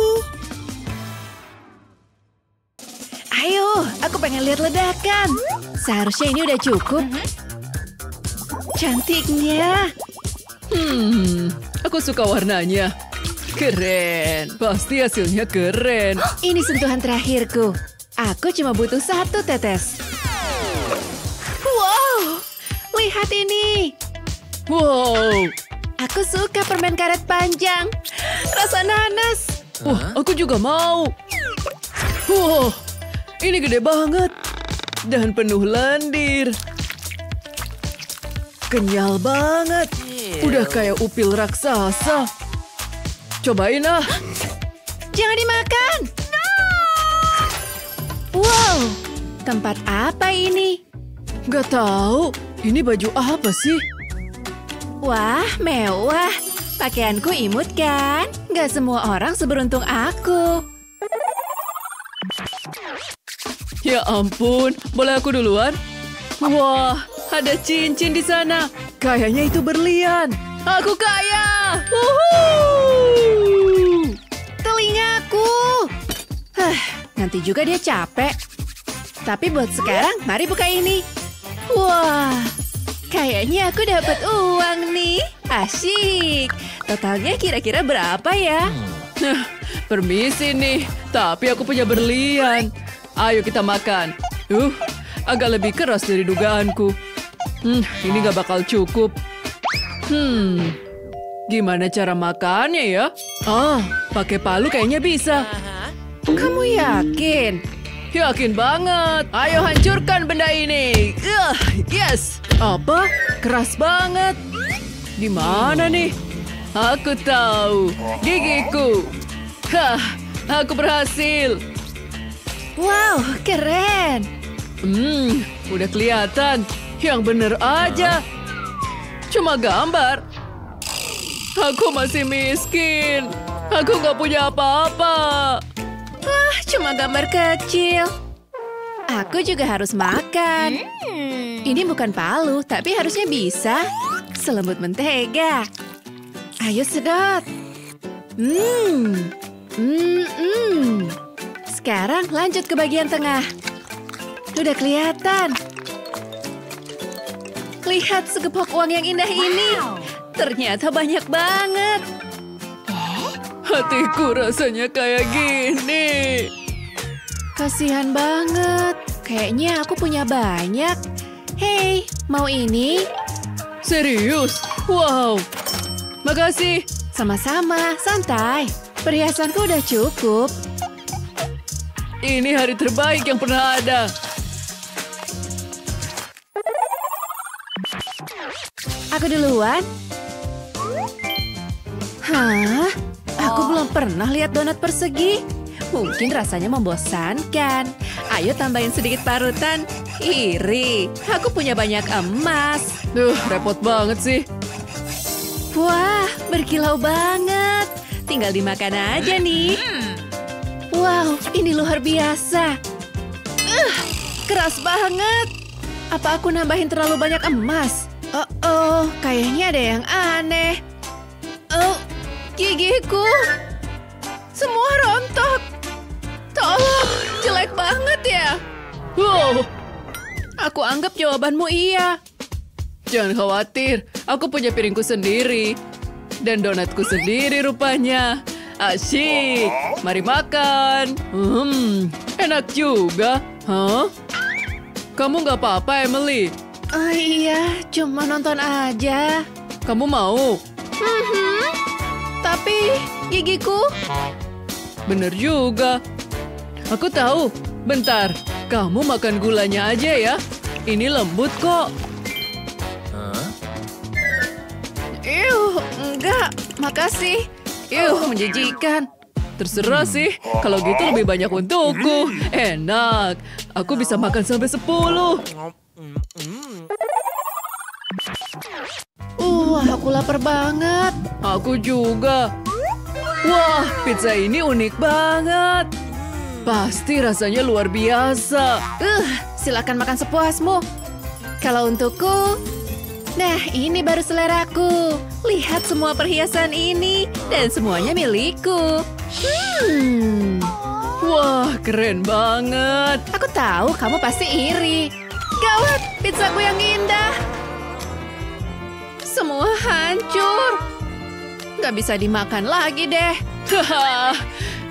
Ayo, aku pengen lihat ledakan. Seharusnya ini udah cukup. Cantiknya. Aku suka warnanya. Keren. Pasti hasilnya keren. Ini sentuhan terakhirku. Aku cuma butuh 1 tetes. Wow, lihat ini. Wow. Aku suka permen karet panjang. Rasa nanas. Wah, aku juga mau. Wow, ini gede banget. Dan penuh lendir. Kenyal banget. Udah kayak upil raksasa. Cobain ah. Jangan dimakan. Wow, tempat apa ini? Gak tahu. Ini baju apa sih? Wah, mewah. Pakaianku imut kan? Gak semua orang seberuntung aku. Ya ampun, boleh aku duluan? Wah, ada cincin di sana. Kayaknya itu berlian. Aku kaya. Wuhuu! Telingaku. Nanti juga dia capek. Tapi buat sekarang, mari buka ini. Wah, kayaknya aku dapat uang nih. Asyik. Totalnya kira-kira berapa ya? Nah, permisi nih. Tapi aku punya berlian. Ayo kita makan. Agak lebih keras dari dugaanku. Ini gak bakal cukup. Gimana cara makannya ya? Pakai palu kayaknya bisa. Kamu yakin? Yakin banget. Ayo hancurkan benda ini. Yes. Apa? Keras banget. Di mana nih? Aku tahu. Gigiku. Aku berhasil. Wow, keren. Udah kelihatan. Yang bener aja. Cuma gambar. Aku masih miskin. Aku gak punya apa-apa. Wah, cuma gambar kecil. Aku juga harus makan. Ini bukan palu, tapi harusnya bisa. Selembut mentega. Ayo sedot. Sekarang lanjut ke bagian tengah. Udah kelihatan. Lihat segepok uang yang indah ini. Ternyata banyak banget. Hatiku rasanya kayak gini. Kasihan banget. Kayaknya aku punya banyak. Hei, mau ini? Serius? Wow. Makasih. Sama-sama, santai. Perhiasanku udah cukup. Ini hari terbaik yang pernah ada. Aku duluan. Hah? Aku belum pernah lihat donat persegi. Mungkin rasanya membosankan. Ayo tambahin sedikit parutan. Iri, aku punya banyak emas. Repot banget sih. Wah, berkilau banget. Tinggal dimakan aja nih. Wow, ini luar biasa. Keras banget. Apa aku nambahin terlalu banyak emas? Kayaknya ada yang aneh. Gigiku. Semua rontok. Tolong, jelek banget ya. Wow. Aku anggap jawabanmu iya. Jangan khawatir, aku punya piringku sendiri. Dan donatku sendiri rupanya. Asyik, mari makan. Enak juga. Hah? Kamu gak apa-apa, Emily? Iya, cuma nonton aja. Kamu mau? Tapi gigiku. Bener juga. Aku tahu. Bentar, kamu makan gulanya aja ya. Ini lembut kok. Enggak. Makasih. Menjijikan. Terserah sih. Kalau gitu lebih banyak untukku. Enak. Aku bisa makan sampai 10. Aku lapar banget. Aku juga. Wah, pizza ini unik banget. Pasti rasanya luar biasa. Silakan makan sepuasmu. Kalau untukku, nah ini baru seleraku. Lihat semua perhiasan ini dan semuanya milikku. Wah, keren banget. Aku tahu kamu pasti iri. Gawat, pizzaku yang indah. Semua hancur. Gak bisa dimakan lagi deh. Haha,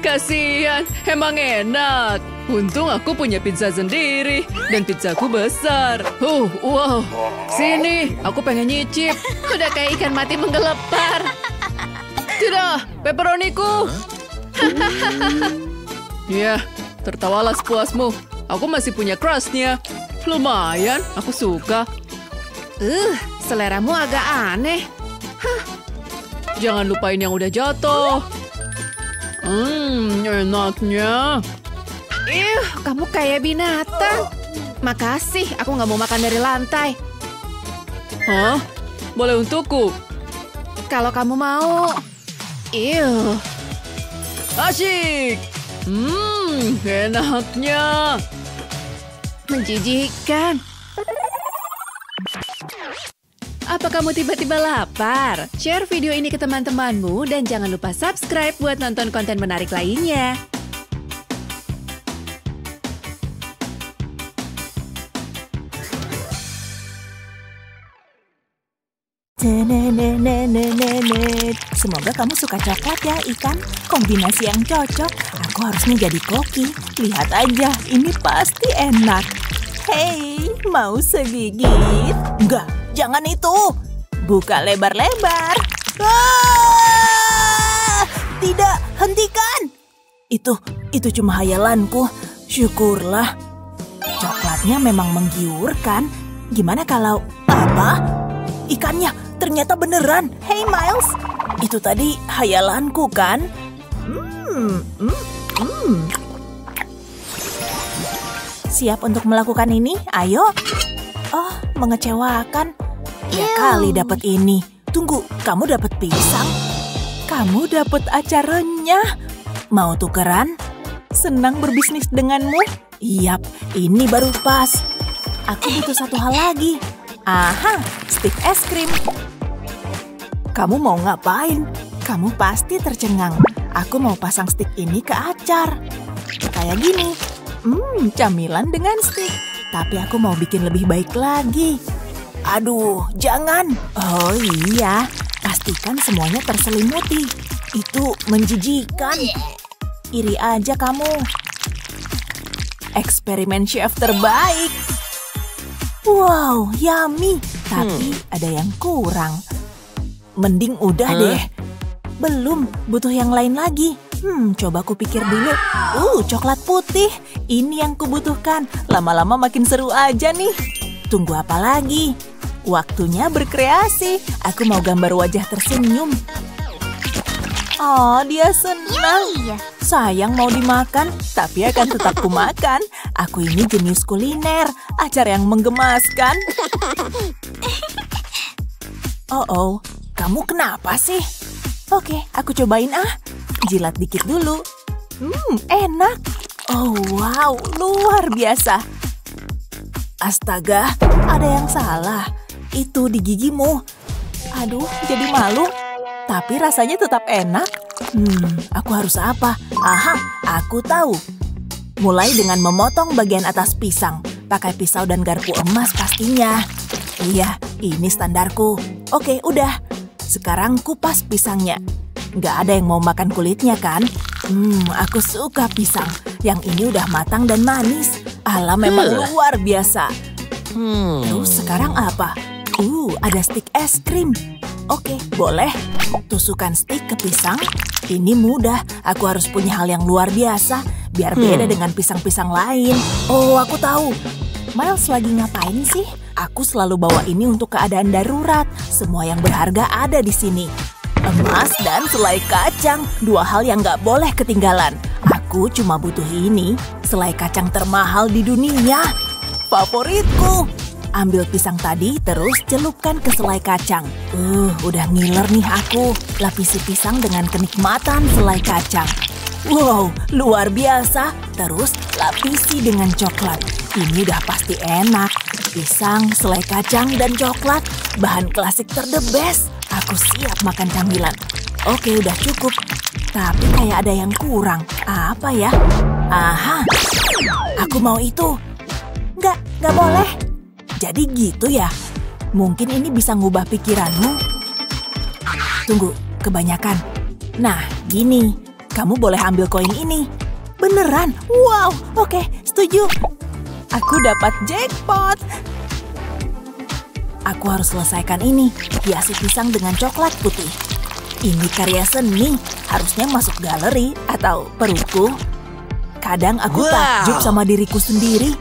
kasihan. Emang enak. Untung aku punya pizza sendiri dan pizzaku besar. Wow. Sini, aku pengen nyicip. Udah kayak ikan mati menggelepar. Tidak, pepperoniku. Ya, tertawalah sepuasmu. Aku masih punya crustnya. Lumayan, aku suka. Seleramu agak aneh. Jangan lupain yang udah jatuh. Enaknya. Kamu kayak binatang. Makasih, aku nggak mau makan dari lantai. Hah? Boleh untukku? Kalau kamu mau. Asyik. Enaknya. Menjijikkan. Apa kamu tiba-tiba lapar? Share video ini ke teman-temanmu dan jangan lupa subscribe buat nonton konten menarik lainnya. Semoga kamu suka coklat ya, ikan. Kombinasi yang cocok. Aku harusnya jadi koki. Lihat aja, ini pasti enak. Hei, mau segigit? Enggak, jangan itu. Buka lebar-lebar. Tidak, hentikan. Itu cuma hayalanku. Syukurlah. Coklatnya memang menggiurkan. Gimana kalau... Apa? Ikannya ternyata beneran. Hey Miles, itu tadi hayalanku kan? Siap untuk melakukan ini? Ayo. Oh, mengecewakan. Ya kali dapat ini. Tunggu, kamu dapat pisang? Kamu dapat acar renyah? Mau tukeran? Senang berbisnis denganmu? Yap, ini baru pas. Aku butuh satu hal lagi. Aha, stik es krim. Kamu mau ngapain? Kamu pasti tercengang. Aku mau pasang stik ini ke acar. Kayak gini. Camilan dengan stik. Tapi aku mau bikin lebih baik lagi. Aduh, jangan. Oh iya, pastikan semuanya terselimuti. Itu menjijikan. Iri aja kamu. Eksperimen chef terbaik. Wow, yummy. Tapi ada yang kurang. Mending udah deh. Belum, butuh yang lain lagi. Coba ku pikir dulu. Coklat putih. Ini yang kubutuhkan. Lama-lama makin seru aja nih. Tunggu apa lagi? Waktunya berkreasi. Aku mau gambar wajah tersenyum. Oh, dia senang. Sayang mau dimakan, tapi akan tetap kumakan. Aku ini jenius kuliner. Acar yang menggemaskan. Oh, kamu kenapa sih? Oke, aku cobain Jilat dikit dulu. Enak. Oh, wow, luar biasa. Astaga, ada yang salah. Itu di gigimu. Aduh, jadi malu. Tapi rasanya tetap enak. Aku harus apa? Aha, aku tahu. Mulai dengan memotong bagian atas pisang. Pakai pisau dan garpu emas pastinya. Iya, ini standarku. Oke, udah. Sekarang kupas pisangnya. Nggak ada yang mau makan kulitnya kan? Aku suka pisang. Yang ini udah matang dan manis. Alah, memang luar biasa. Terus sekarang apa? Ada stik es krim. Oke, boleh. Tusukan stik ke pisang. Ini mudah. Aku harus punya hal yang luar biasa. Biar beda dengan pisang-pisang lain. Oh, aku tahu. Miles lagi ngapain sih? Aku selalu bawa ini untuk keadaan darurat. Semua yang berharga ada di sini. Emas dan selai kacang. Dua hal yang nggak boleh ketinggalan. Aku cuma butuh ini, selai kacang termahal di dunia. Favoritku. Ambil pisang tadi, terus celupkan ke selai kacang. Udah ngiler nih aku. Lapisi pisang dengan kenikmatan selai kacang. Wow, luar biasa. Terus lapisi dengan coklat. Ini udah pasti enak. Pisang, selai kacang, dan coklat. Bahan klasik ter-the best. Aku siap makan camilan. Oke, udah cukup. Tapi kayak ada yang kurang. Apa ya? Aha, aku mau itu. Nggak boleh. Jadi gitu ya? Mungkin ini bisa ngubah pikiranmu. Tunggu, kebanyakan. Nah, gini. Kamu boleh ambil koin ini. Beneran? Wow, oke, setuju. Aku dapat jackpot. Aku harus selesaikan ini. Hiasi pisang dengan coklat putih. Ini karya seni. Harusnya masuk galeri atau perutku. Kadang aku takjub sama diriku sendiri.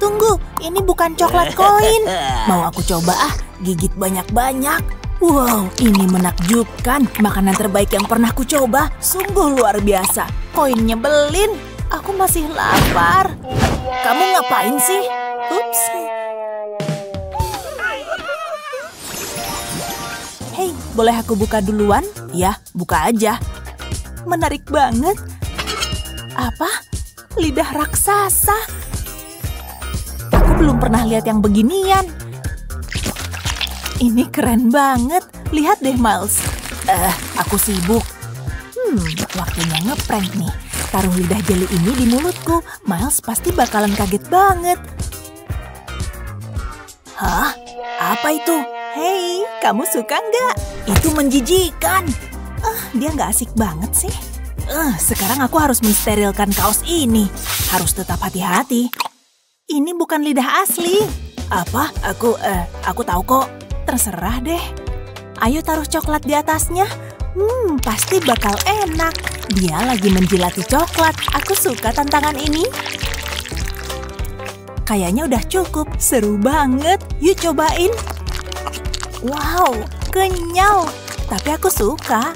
Tunggu, ini bukan coklat koin. Mau aku coba gigit banyak-banyak. Wow, ini menakjubkan. Makanan terbaik yang pernah ku coba. Sungguh luar biasa. Koin nyebelin. Aku masih lapar. Kamu ngapain sih? Ups. Hei, boleh aku buka duluan? Ya, buka aja. Menarik banget. Apa? Lidah raksasa. Aku belum pernah lihat yang beginian. Ini keren banget. Lihat deh, Miles. Aku sibuk. Waktunya ngeprank nih. Taruh lidah jeli ini di mulutku. Miles pasti bakalan kaget banget. Hah? Apa itu? Hei, kamu suka nggak? Itu menjijikan. Dia nggak asik banget sih. Sekarang aku harus mensterilkan kaos ini. Harus tetap hati-hati. Ini bukan lidah asli. Apa? Aku tahu kok. Terserah deh. Ayo taruh coklat di atasnya. Pasti bakal enak. Dia lagi menjilati coklat. Aku suka tantangan ini. Kayaknya udah cukup. Seru banget. Yuk cobain. Wow, kenyal. Tapi aku suka.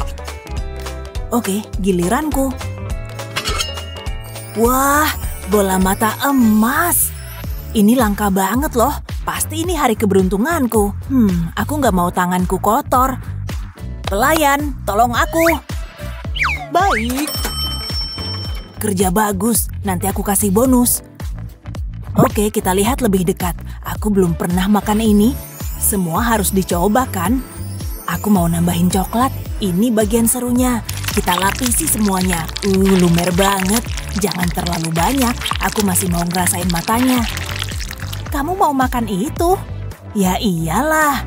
Oke, giliranku. Wah, bola mata emas. Ini langka banget loh. Pasti ini hari keberuntunganku. Aku nggak mau tanganku kotor. Pelayan, tolong aku. Baik. Kerja bagus. Nanti aku kasih bonus. Oke, kita lihat lebih dekat. Aku belum pernah makan ini. Semua harus dicoba kan? Aku mau nambahin coklat. Ini bagian serunya. Kita lapisi semuanya. Lumer banget. Jangan terlalu banyak. Aku masih mau ngerasain matanya. Kamu mau makan itu? Ya iyalah.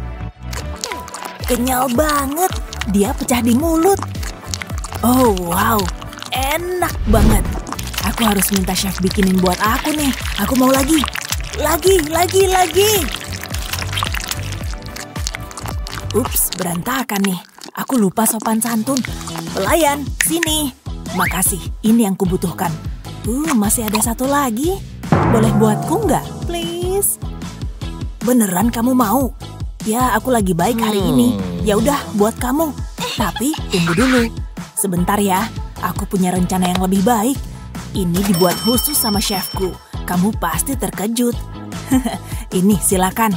Kenyal banget. Dia pecah di mulut. Oh wow, enak banget. Aku harus minta chef bikinin buat aku nih. Aku mau lagi. Lagi. Ups, berantakan nih. Aku lupa sopan santun. Pelayan, sini. Makasih, ini yang kubutuhkan. Masih ada satu lagi. Boleh buatku nggak? Please. Beneran kamu mau? Ya, aku lagi baik hari ini. Ya udah, buat kamu. Tapi tunggu dulu. Sebentar ya. Aku punya rencana yang lebih baik. Ini dibuat khusus sama chefku. Kamu pasti terkejut. Ini, silakan.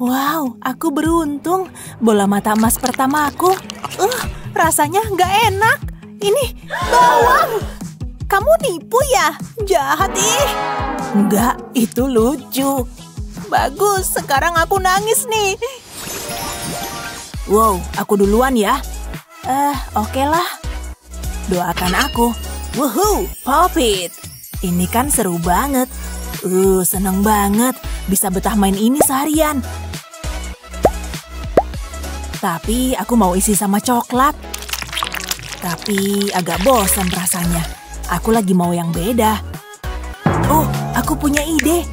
Wow, aku beruntung. Bola mata emas pertamaku. Rasanya nggak enak. Ini bawang. Kamu nipu ya? Jahat ih. Enggak, itu lucu. Bagus, sekarang aku nangis nih. Wow, aku duluan ya. Oke lah. Doakan aku. Woohoo, pop it. Ini kan seru banget. Seneng banget. Bisa betah main ini seharian. Tapi aku mau isi sama coklat. Tapi agak bosan rasanya. Aku lagi mau yang beda. Oh, aku punya ide.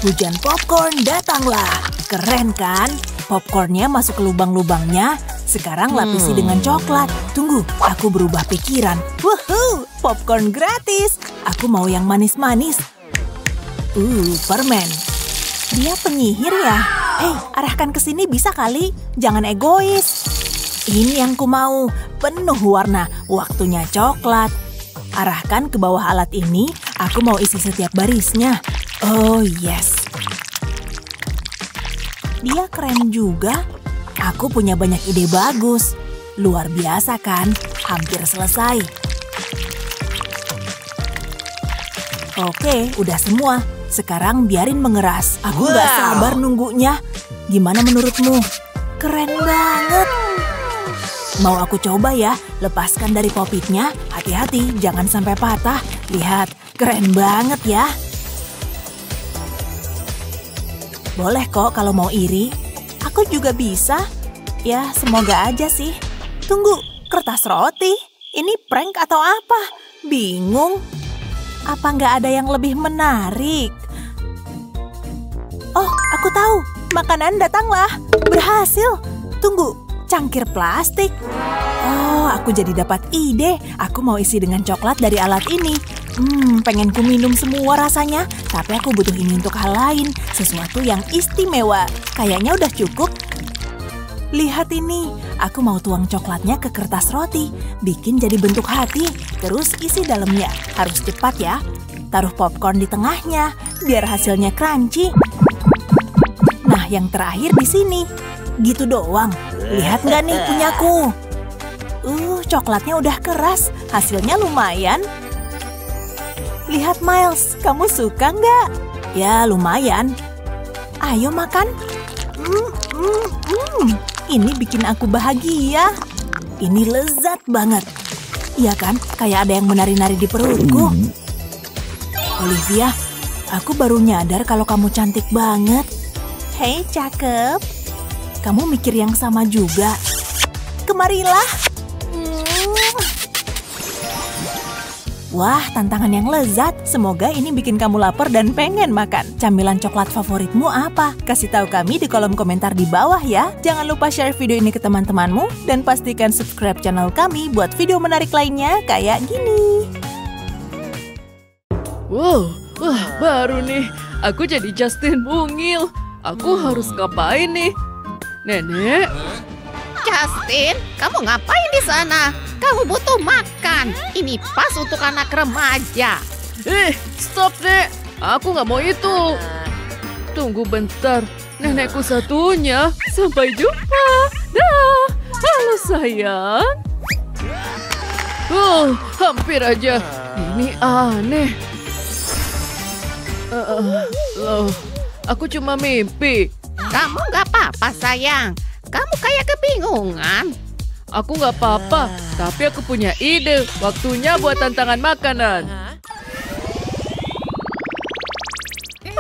Hujan popcorn datanglah. Keren kan? Popcornnya masuk ke lubang-lubangnya. Sekarang lapisi dengan coklat. Tunggu, aku berubah pikiran. Woohoo, popcorn gratis. Aku mau yang manis-manis. Permen. Dia penyihir ya? Hei, arahkan ke sini bisa kali? Jangan egois. Ini yang ku mau. Penuh warna. Waktunya coklat. Arahkan ke bawah alat ini, aku mau isi setiap barisnya. Oh, yes. Dia keren juga. Aku punya banyak ide bagus. Luar biasa kan? Hampir selesai. Oke, udah semua. Sekarang biarin mengeras. Aku nggak sabar nunggunya. Gimana menurutmu? Keren banget. Mau aku coba ya? Lepaskan dari popitnya. Hati-hati, jangan sampai patah. Lihat, keren banget ya. Boleh kok kalau mau iri. Aku juga bisa. Ya, semoga aja sih. Tunggu, kertas roti. Ini prank atau apa? Bingung. Apa nggak ada yang lebih menarik? Oh, aku tahu. Makanan datanglah. Berhasil. Tunggu, cangkir plastik. Oh, aku jadi dapat ide. Aku mau isi dengan coklat dari alat ini. Pengen ku minum semua rasanya. Tapi aku butuh ini untuk hal lain. Sesuatu yang istimewa. Kayaknya udah cukup. Lihat ini. Aku mau tuang coklatnya ke kertas roti. Bikin jadi bentuk hati. Terus isi dalamnya. Harus cepat ya. Taruh popcorn di tengahnya. Biar hasilnya crunchy. Nah, yang terakhir di sini. Gitu doang. Lihat nggak nih punyaku? Coklatnya udah keras. Hasilnya lumayan. Lihat Miles, kamu suka nggak? Ya, lumayan. Ayo makan. Ini bikin aku bahagia. Ini lezat banget. Iya kan? Kayak ada yang menari-nari di perutku. Olivia, aku baru nyadar kalau kamu cantik banget. Hei, cakep. Kamu mikir yang sama juga. Kemarilah. Wah, tantangan yang lezat. Semoga ini bikin kamu lapar dan pengen makan. Camilan coklat favoritmu apa? Kasih tahu kami di kolom komentar di bawah ya. Jangan lupa share video ini ke teman-temanmu. Dan pastikan subscribe channel kami buat video menarik lainnya kayak gini. Wow, baru nih. Aku jadi Justin Mungil. Aku harus ngapain nih? Nenek? Justin, kamu ngapain di sana? Kamu butuh makan. Ini pas untuk anak remaja. Stop, Nek. Aku nggak mau itu. Tunggu bentar. Nenekku satunya. Sampai jumpa. Dah. Halo, sayang. Hampir aja. Ini aneh. Loh, aku cuma mimpi. Kamu nggak apa-apa, sayang. Kamu kayak kebingungan. Aku nggak apa-apa, tapi aku punya ide. Waktunya buat tantangan makanan.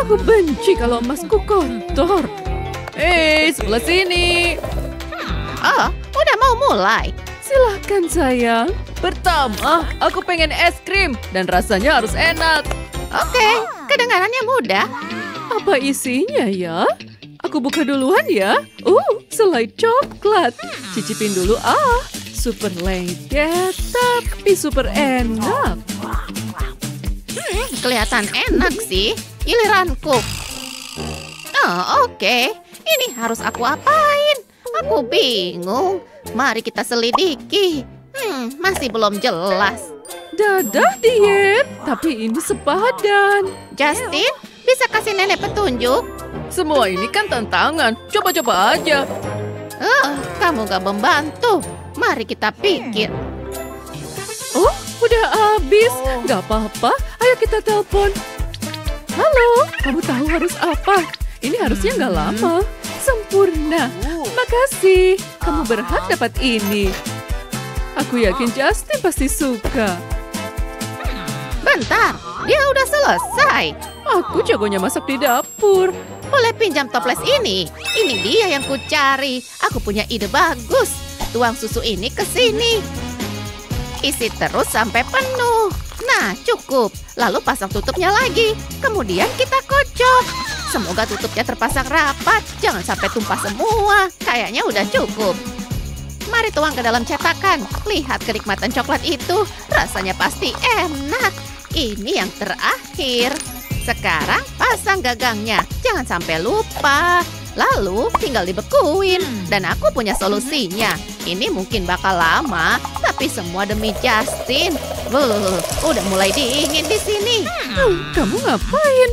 Aku benci kalau emasku kotor. Sebelah sini. Oh, udah mau mulai. Silahkan, sayang. Pertama, aku pengen es krim dan rasanya harus enak. Oke, kedengarannya mudah. Apa isinya ya? Aku buka duluan ya. Selai coklat. Cicipin dulu. Super lengket tapi super enak. Kelihatan enak sih. Giliranku. Oke. Ini harus aku apain? Aku bingung. Mari kita selidiki. Masih belum jelas. Dadah diet, tapi ini sepadan. Justin, bisa kasih nenek petunjuk? Semua ini kan tantangan. Coba-coba aja. Kamu gak membantu. Mari kita pikir. Udah habis. Gak apa-apa. Ayo kita telepon. Halo, kamu tahu harus apa? Ini harusnya gak lama. Sempurna. Makasih. Kamu berhak dapat ini. Aku yakin Justin pasti suka. Bentar, dia udah selesai. Aku jagonya masak di dapur. Boleh pinjam toples ini? Ini dia yang kucari. Aku punya ide bagus. Tuang susu ini ke sini. Isi terus sampai penuh. Nah, cukup. Lalu pasang tutupnya lagi. Kemudian kita kocok. Semoga tutupnya terpasang rapat. Jangan sampai tumpah semua. Kayaknya udah cukup. Mari tuang ke dalam cetakan. Lihat kenikmatan coklat itu. Rasanya pasti enak. Ini yang terakhir. Sekarang pasang gagangnya. Jangan sampai lupa. Lalu tinggal dibekuin. Dan aku punya solusinya. Ini mungkin bakal lama. Tapi semua demi Justin. Udah mulai dingin di sini. Kamu ngapain?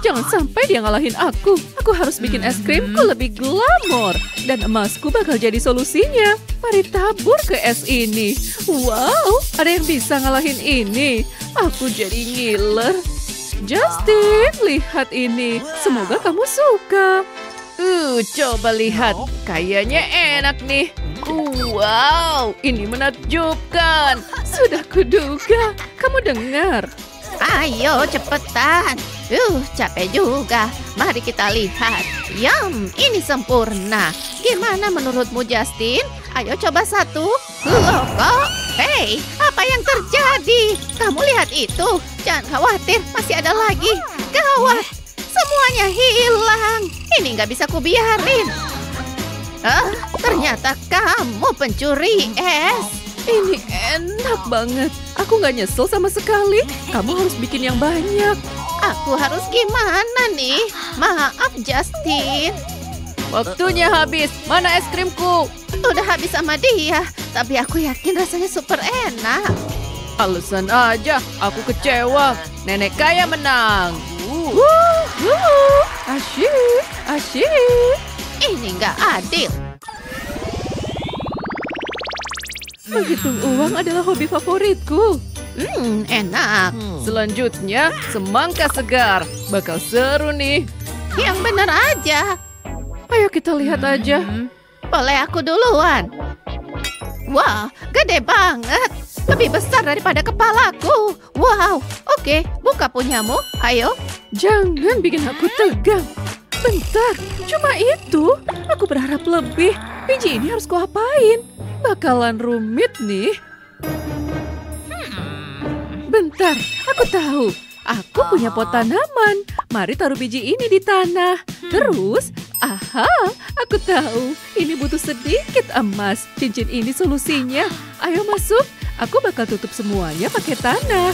Jangan sampai dia ngalahin aku. Aku harus bikin es krimku lebih glamor. Dan emasku bakal jadi solusinya. Mari tabur ke es ini. Wow, ada yang bisa ngalahin ini. Aku jadi ngiler. Justin, lihat ini. Semoga kamu suka. Coba lihat. Kayaknya enak nih. Wow, ini menakjubkan. Sudah kuduga. Kamu dengar? Ayo cepetan. Capek juga. Mari kita lihat. Yum, ini sempurna. Gimana menurutmu, Justin? Ayo coba satu. Loh kok? Hei, apa yang terjadi? Kamu lihat itu. Jangan khawatir, masih ada lagi. Gawat, semuanya hilang. Ini nggak bisa kubiarin. Ternyata kamu pencuri es. Ini enak banget. Aku nggak nyesel sama sekali. Kamu harus bikin yang banyak. Aku harus gimana nih? Maaf, Justin. Waktunya habis. Mana es krimku? Udah habis sama dia. Tapi aku yakin rasanya super enak. Alasan aja. Aku kecewa. Nenek kaya menang. Asyik, asyik. Ini nggak adil. Menghitung uang adalah hobi favoritku. Enak. Selanjutnya, semangka segar. Bakal seru nih. Yang benar aja. Ayo kita lihat aja. Boleh aku duluan? Wah, gede banget. Lebih besar daripada kepalaku. Wow, oke, buka punyamu. Ayo. Jangan bikin aku tegang. Bentar, cuma itu. Aku berharap lebih. Biji ini harus kuapain? Bakalan rumit nih. Bentar, aku tahu. Aku punya pot tanaman. Mari taruh biji ini di tanah. Terus, aku tahu. Ini butuh sedikit emas. Cincin ini solusinya. Ayo masuk. Aku bakal tutup semuanya pakai tanah.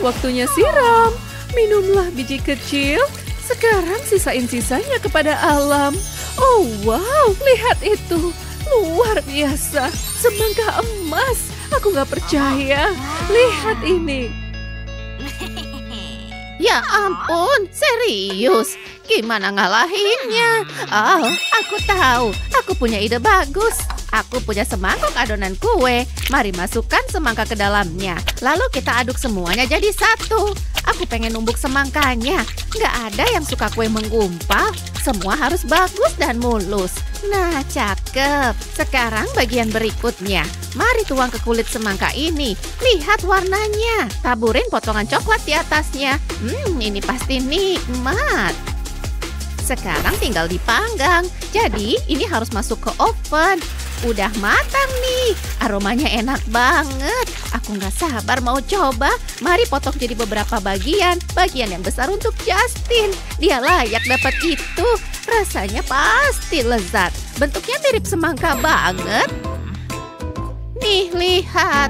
Waktunya siram. Minumlah biji kecil. Sekarang sisain sisanya kepada alam. Oh wow, lihat itu. Luar biasa. Semangka emas. Aku nggak percaya. Lihat ini. Ya ampun, serius. Gimana ngalahinnya? Oh, aku tahu. Aku punya ide bagus. Aku punya semangkuk adonan kue. Mari masukkan semangka ke dalamnya. Lalu kita aduk semuanya jadi satu. Aku pengen numbuk semangkanya. Nggak ada yang suka kue menggumpal. Semua harus bagus dan mulus. Nah, cakep. Sekarang bagian berikutnya. Mari tuang ke kulit semangka ini. Lihat warnanya. Taburin potongan coklat di atasnya. Ini pasti nikmat. Sekarang tinggal dipanggang. Jadi, ini harus masuk ke oven. Udah matang nih. Aromanya enak banget. Aku nggak sabar mau coba. Mari potong jadi beberapa bagian. Bagian yang besar untuk Justin. Dia layak dapat itu. Rasanya pasti lezat. Bentuknya mirip semangka banget. Nih, lihat.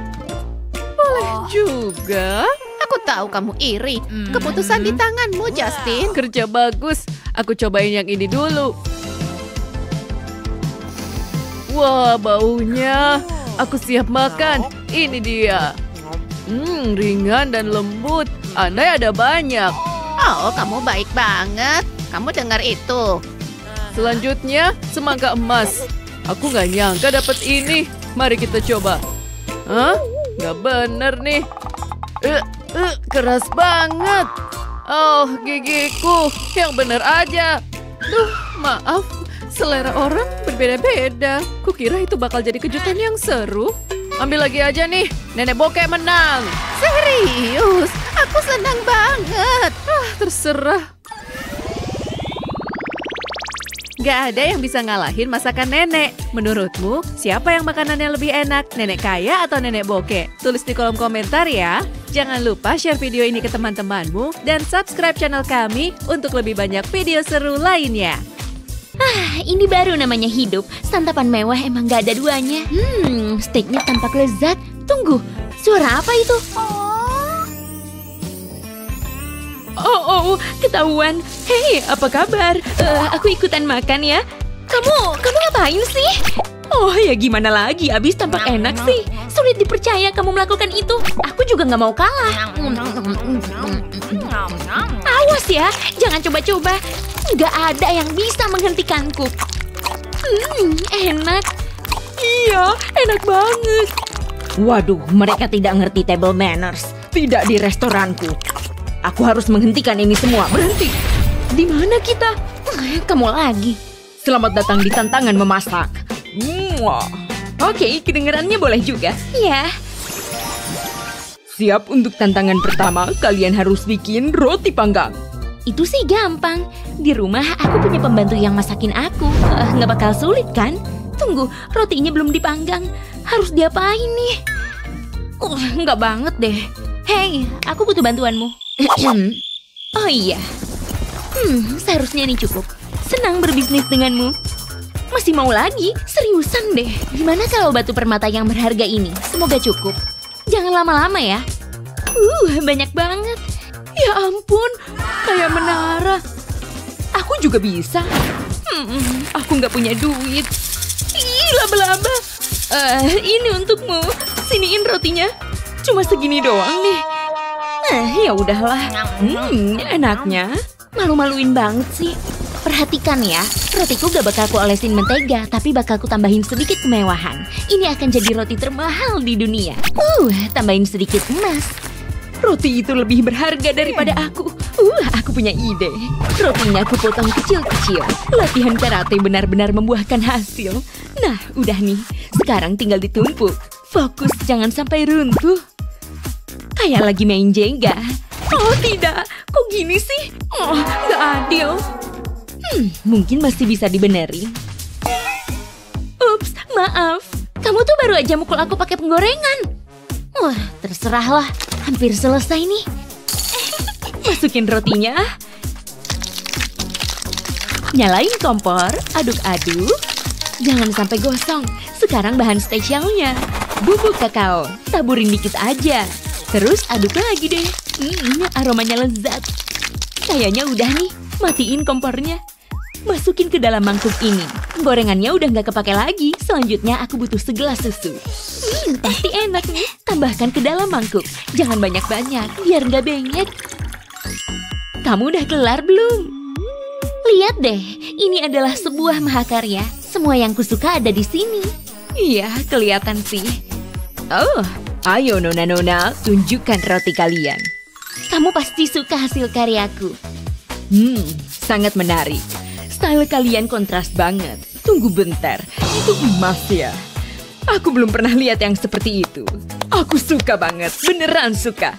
Boleh juga. Aku tahu kamu iri. Keputusan di tanganmu, Justin. Kerja bagus. Aku cobain yang ini dulu. Wah, baunya. Aku siap makan. Ini dia. Ringan dan lembut. Andai ada banyak. Oh, kamu baik banget. Kamu dengar itu? Selanjutnya, semangka emas. Aku nggak nyangka dapat ini. Mari kita coba. Hah? Nggak bener nih. Keras banget. Oh, gigiku. Yang bener aja. Duh, maaf. Selera orang berbeda-beda. Kukira itu bakal jadi kejutan yang seru. Ambil lagi aja nih. Nenek bokeh menang. Serius? Aku senang banget. Terserah. Gak ada yang bisa ngalahin masakan nenek. Menurutmu, siapa yang makanannya lebih enak? Nenek kaya atau nenek bokeh? Tulis di kolom komentar ya. Jangan lupa share video ini ke teman-temanmu. Dan subscribe channel kami untuk lebih banyak video seru lainnya. Ini baru namanya hidup. Santapan mewah emang gak ada duanya. Steaknya tampak lezat. Tunggu, suara apa itu? Oh, ketahuan. Hei, apa kabar? Aku ikutan makan ya. Kamu ngapain sih? Oh ya gimana lagi, abis tampak enak sih. Sulit dipercaya kamu melakukan itu. Aku juga nggak mau kalah. Awas ya, jangan coba-coba. Nggak ada yang bisa menghentikanku. Enak. Iya, enak banget. Waduh, mereka tidak ngerti table manners. Tidak di restoranku. Aku harus menghentikan ini semua. Berhenti. Di mana kita? Kamu lagi. Selamat datang di tantangan memasak. Oke, kedengarannya boleh juga. Ya. Siap untuk tantangan pertama, kalian harus bikin roti panggang. Itu sih gampang. Di rumah aku punya pembantu yang masakin aku. Nggak bakal sulit kan? Tunggu, rotinya belum dipanggang. Harus diapain nih? Nggak banget deh. Hei, aku butuh bantuanmu. Oh iya. Seharusnya ini cukup. Senang berbisnis denganmu. Masih mau lagi? Seriusan deh. Gimana kalau batu permata yang berharga ini? Semoga cukup. Jangan lama-lama ya. Banyak banget. Ya ampun, kayak menara. Aku juga bisa. Aku nggak punya duit. Ih, laba-laba. Ini untukmu. Siniin rotinya. Cuma segini doang nih. Ya udahlah. Enaknya. Malu-maluin banget sih. Perhatikan ya, rotiku gak bakal ku olesin mentega, tapi bakal ku tambahin sedikit kemewahan. Ini akan jadi roti termahal di dunia. Tambahin sedikit emas. Roti itu lebih berharga daripada aku. Aku punya ide. Rotinya aku potong kecil-kecil. Latihan karate benar-benar membuahkan hasil. Nah, udah nih. Sekarang tinggal ditumpuk. Fokus, jangan sampai runtuh. Kayak lagi main Jenga. Oh tidak, kok gini sih? Gak adil. Mungkin masih bisa dibenerin. Ups, maaf. Kamu tuh baru aja mukul aku pakai penggorengan. Wah, terserahlah. Hampir selesai nih. Masukin rotinya. Nyalain kompor, aduk-aduk. Jangan sampai gosong. Sekarang bahan spesialnya. Bubuk kakao, taburin dikit aja. Terus aduk lagi deh. Aromanya lezat. Kayaknya udah nih, matiin kompornya. Masukin ke dalam mangkuk ini. Gorengannya udah nggak kepake lagi. Selanjutnya aku butuh segelas susu. Pasti enak nih. Tambahkan ke dalam mangkuk. Jangan banyak-banyak, biar nggak bengek. Kamu udah kelar belum? Lihat deh, ini adalah sebuah mahakarya. Semua yang kusuka ada di sini. Iya, kelihatan sih. Oh, ayo nona-nona, tunjukkan roti kalian. Kamu pasti suka hasil karyaku. Sangat menarik. Style kalian kontras banget. Tunggu bentar, itu emas ya? Aku belum pernah lihat yang seperti itu. Aku suka banget, beneran suka.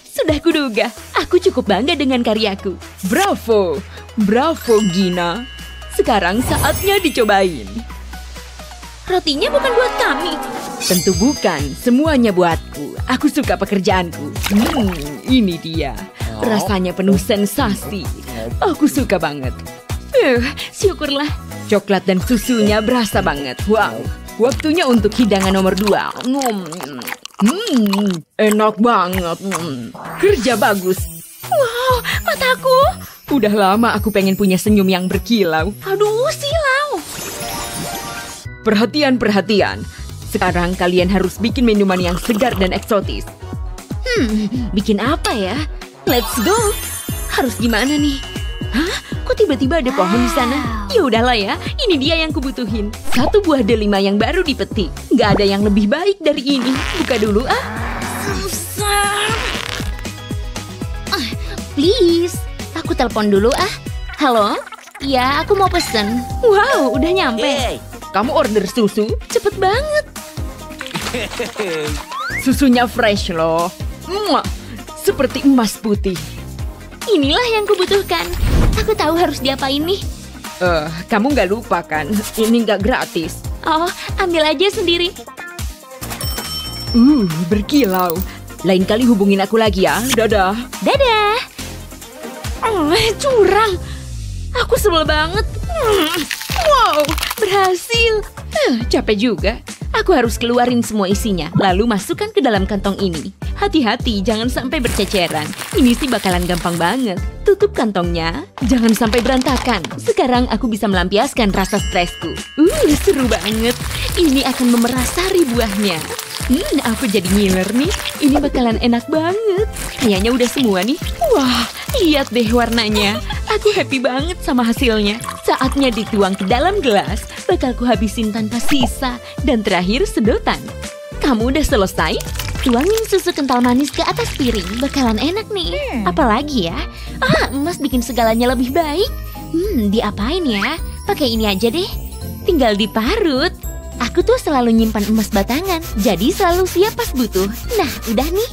Sudah kuduga, aku cukup bangga dengan karyaku. Bravo, bravo Gina. Sekarang saatnya dicobain. Rotinya bukan buat kami. Tentu bukan, semuanya buatku. Aku suka pekerjaanku. Ini dia. Rasanya penuh sensasi. Aku suka banget. Syukurlah. Coklat dan susunya berasa banget. Wow. Waktunya untuk hidangan nomor 2. Enak banget. Kerja bagus. Wow, mataku. Udah lama aku pengen punya senyum yang berkilau. Aduh, silau. Perhatian. Sekarang kalian harus bikin minuman yang segar dan eksotis. Bikin apa ya? Let's go. Harus gimana nih? Hah? Kok tiba-tiba ada pohon di sana? Ya udahlah ya, ini dia yang kubutuhin. 1 buah delima yang baru dipetik. Gak ada yang lebih baik dari ini. Buka dulu ah. Susah. Please, aku telepon dulu ah. Halo? Ya, aku mau pesen. Wow, udah nyampe. Kamu order susu? Cepet banget. Susunya fresh loh. Seperti emas putih. Inilah yang kubutuhkan. Aku tahu harus diapain nih. Kamu nggak lupa kan? Ini nggak gratis. Oh, ambil aja sendiri. Berkilau. Lain kali hubungin aku lagi ya. Dadah. Dadah. Curang. Aku sebel banget. Wow, berhasil. Capek juga. Aku harus keluarin semua isinya, lalu masukkan ke dalam kantong ini. Hati-hati, jangan sampai berceceran. Ini sih bakalan gampang banget. Tutup kantongnya, jangan sampai berantakan. Sekarang aku bisa melampiaskan rasa stresku. Seru banget. Ini akan memeras sari buahnya. Aku jadi ngiler nih. Ini bakalan enak banget. Kayaknya udah semua nih. Wah, lihat deh warnanya. Aku happy banget sama hasilnya. Saatnya dituang ke dalam gelas. Bakal ku habisin tanpa sisa. Dan terakhir sedotan. Kamu udah selesai? Tuangin susu kental manis ke atas piring. Bakalan enak nih. Apalagi ya? Emas bikin segalanya lebih baik. Diapain ya? Pakai ini aja deh. Tinggal diparut. Aku tuh selalu nyimpan emas batangan. Jadi selalu siap pas butuh. Nah, udah nih.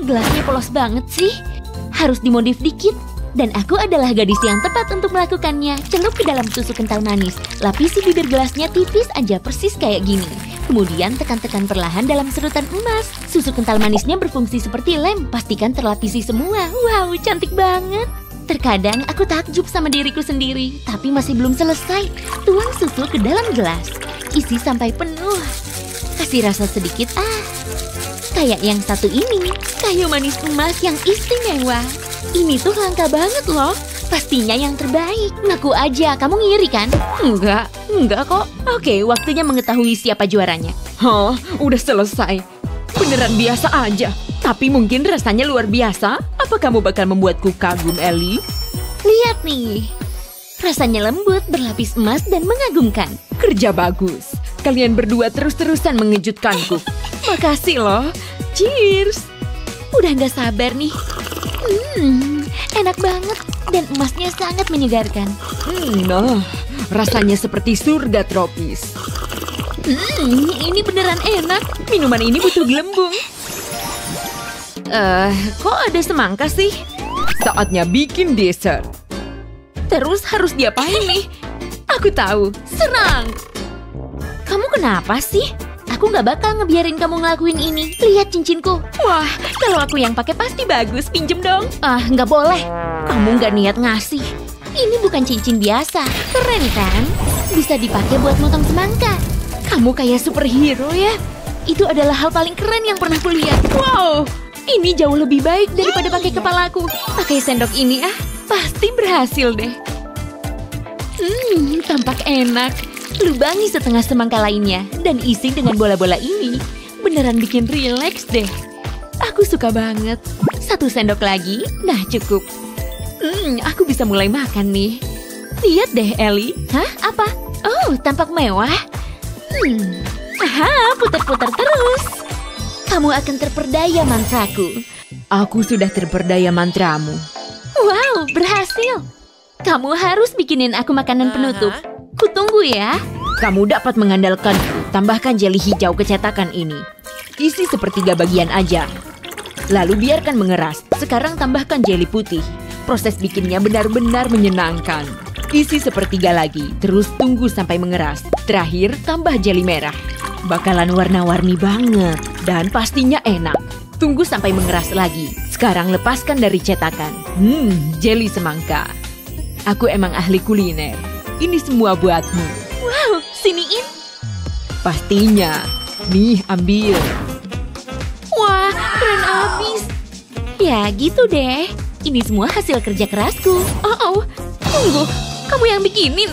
Gelasnya polos banget sih. Harus dimodif dikit. Dan aku adalah gadis yang tepat untuk melakukannya. Celup ke dalam susu kental manis. Lapisi bibir gelasnya tipis aja persis kayak gini. Kemudian tekan-tekan perlahan dalam serutan emas. Susu kental manisnya berfungsi seperti lem. Pastikan terlapisi semua. Wow, cantik banget. Terkadang aku takjub sama diriku sendiri. Tapi masih belum selesai. Tuang susu ke dalam gelas. Isi sampai penuh. Kasih rasa sedikit. Kayak yang satu ini. Kayu manis emas yang istimewa. Ini tuh langka banget loh. Pastinya yang terbaik. Ngaku aja, kamu ngiri kan? Enggak kok. Oke, waktunya mengetahui siapa juaranya. Udah selesai. Beneran biasa aja. Tapi mungkin rasanya luar biasa. Apa kamu bakal membuatku kagum, Ellie? Lihat nih. Rasanya lembut, berlapis emas, dan mengagumkan. Kerja bagus. Kalian berdua terus-terusan mengejutkanku. Makasih loh. Cheers. Udah gak sabar nih. Enak banget. Dan emasnya sangat menyegarkan. Rasanya seperti surga tropis. Ini beneran enak. Minuman ini butuh gelembung. Kok ada semangka sih? Saatnya bikin dessert. Terus harus diapain nih? Aku tahu. Serang. Kamu kenapa sih? Aku nggak bakal ngebiarin kamu ngelakuin ini. Lihat cincinku. Wah, kalau aku yang pakai pasti bagus. Pinjem dong. Nggak boleh. Kamu nggak niat ngasih. Ini bukan cincin biasa. Keren kan? Bisa dipakai buat motong semangka. Kamu kayak superhero ya. Itu adalah hal paling keren yang pernah kulihat. Wow, ini jauh lebih baik daripada pakai kepalaku. Pakai sendok ini pasti berhasil deh. Tampak enak. Lubangi setengah semangka lainnya dan isi dengan bola-bola ini. Beneran bikin rileks deh. Aku suka banget. 1 sendok lagi. Nah, cukup. Aku bisa mulai makan nih. Lihat deh, Ellie. Apa? Oh, tampak mewah. Putar-putar terus. Kamu akan terperdaya mantraku. Aku sudah terperdaya mantramu. Wow, berhasil. Kamu harus bikinin aku makanan penutup. Kutunggu ya. Kamu dapat mengandalkanku. Tambahkan jeli hijau ke cetakan ini. Isi sepertiga bagian aja. Lalu biarkan mengeras. Sekarang tambahkan jeli putih. Proses bikinnya benar-benar menyenangkan. Isi sepertiga lagi. Terus tunggu sampai mengeras. Terakhir, tambah jeli merah. Bakalan warna-warni banget. Dan pastinya enak. Tunggu sampai mengeras lagi. Sekarang lepaskan dari cetakan. Jeli semangka. Aku emang ahli kuliner. Ini semua buatmu. Wow, siniin. Pastinya. Nih, ambil. Wah, keren abis. Ya, gitu deh. Ini semua hasil kerja kerasku. Tunggu. Kamu yang bikinin.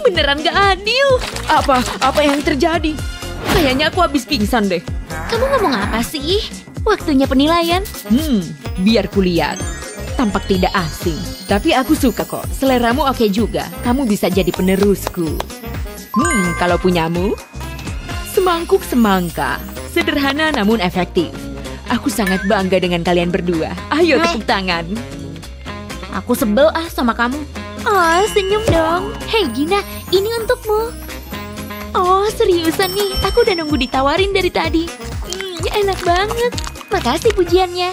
Beneran gak adil. Apa yang terjadi? Kayaknya aku habis pingsan deh. Kamu ngomong apa sih? Waktunya penilaian. Biar kulihat. Tampak tidak asing. Tapi aku suka kok. Seleramu oke juga. Kamu bisa jadi penerusku. Kalau punyamu? Semangkuk semangka. Sederhana namun efektif. Aku sangat bangga dengan kalian berdua. Ayo tepuk tangan. Aku sebel sama kamu. Senyum dong. Hei Gina, ini untukmu. Seriusan nih. Aku udah nunggu ditawarin dari tadi. Enak banget. Makasih pujiannya.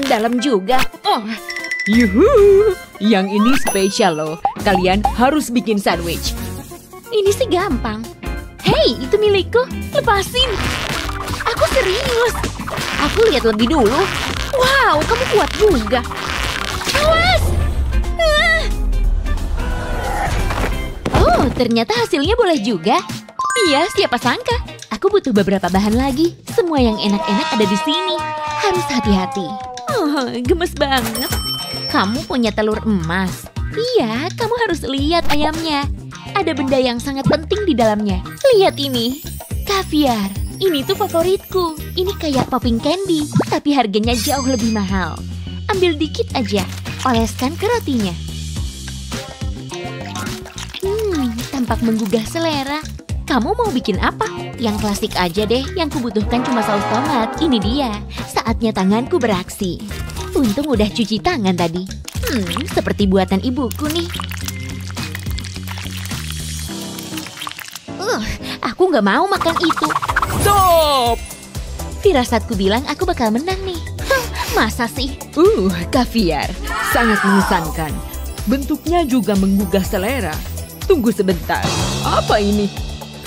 Dalam juga. Yuhu. Yang ini spesial loh. Kalian harus bikin sandwich. Ini sih gampang. Hei, itu milikku. Lepasin. Aku serius. Aku lihat lebih dulu. Wow, kamu kuat juga. Awas. Ternyata hasilnya boleh juga. Iya, siapa sangka. Aku butuh beberapa bahan lagi. Semua yang enak-enak ada di sini. Harus hati-hati. Oh, gemes banget. Kamu punya telur emas. Iya, kamu harus lihat ayamnya. Ada benda yang sangat penting di dalamnya. Lihat ini. Kaviar. Ini tuh favoritku. Ini kayak popping candy, tapi harganya jauh lebih mahal. Ambil dikit aja. Oleskan ke rotinya. Tampak menggugah selera. Kamu mau bikin apa? Yang klasik aja deh, yang kubutuhkan cuma saus tomat. Ini dia, saatnya tanganku beraksi. Untung udah cuci tangan tadi. Seperti buatan ibuku nih. Aku nggak mau makan itu. Stop! Firasatku bilang aku bakal menang nih. Masa sih? Kaviar. Sangat mengesankan. Bentuknya juga menggugah selera. Tunggu sebentar. Apa ini?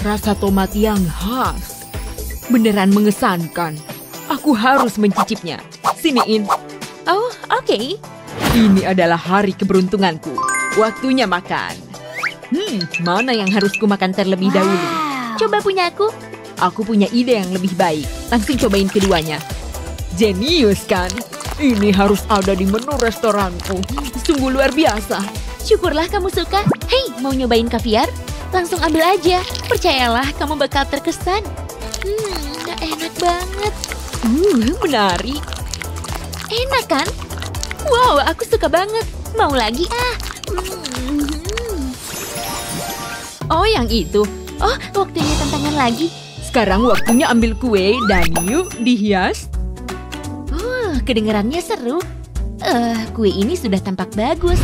Rasa tomat yang khas. Beneran mengesankan. Aku harus mencicipnya. Siniin. Oh, oke. Ini adalah hari keberuntunganku. Waktunya makan. Mana yang harus ku makan terlebih dahulu? Coba punya aku. Aku punya ide yang lebih baik. Langsung cobain keduanya. Jenius kan? Ini harus ada di menu restoranku. Sungguh luar biasa. Syukurlah kamu suka. Hei, mau nyobain kaviar? Langsung ambil aja. Percayalah, kamu bakal terkesan. Enak banget. Menarik. Enak kan? Wow, aku suka banget. Mau lagi ah. Oh, yang itu. Oh, waktunya tantangan lagi. Sekarang waktunya ambil kue dan yuk dihias. Kedengarannya seru. Kue ini sudah tampak bagus.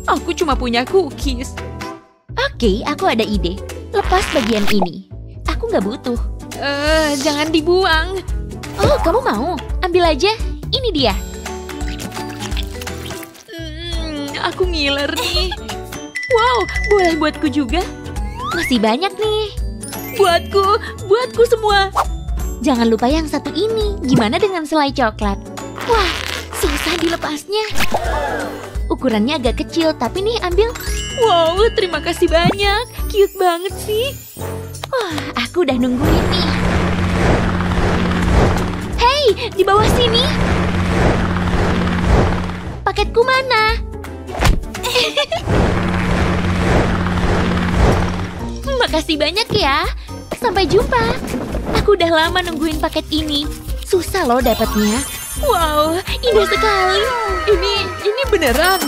Aku cuma punya cookies. Oke, aku ada ide. Lepas bagian ini. Aku nggak butuh. Jangan dibuang. Oh, kamu mau? Ambil aja. Ini dia. Aku ngiler nih. Wow, boleh buatku juga. Masih banyak nih. Buatku semua. Jangan lupa yang satu ini. Gimana dengan selai coklat? Wah, susah dilepasnya. Ukurannya agak kecil, tapi nih ambil. Wow, terima kasih banyak. Cute banget sih. Wah, aku udah nungguin nih. Hei, di bawah sini. Paketku mana? Makasih banyak ya. Sampai jumpa. Aku udah lama nungguin paket ini. Susah loh dapatnya. Wow, indah sekali. Ini beneran.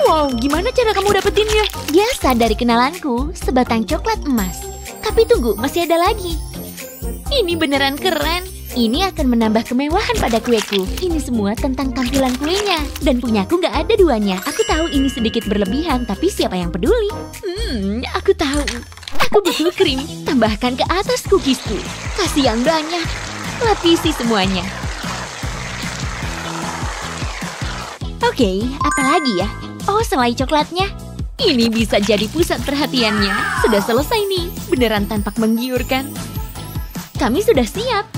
Wow, gimana cara kamu dapetinnya? Biasa dari kenalanku, sebatang coklat emas. Tapi tunggu, masih ada lagi. Ini beneran keren. Ini akan menambah kemewahan pada kueku. Ini semua tentang tampilan kuenya. Dan punyaku nggak ada duanya. Aku tahu ini sedikit berlebihan, tapi siapa yang peduli? Aku tahu. Aku butuh krim. Tambahkan ke atas cookiesku. Kasih yang banyak. Lapisi semuanya. Oke, apa lagi ya? Oh, selai coklatnya. Ini bisa jadi pusat perhatiannya. Sudah selesai nih. Beneran tampak menggiurkan. Kami sudah siap.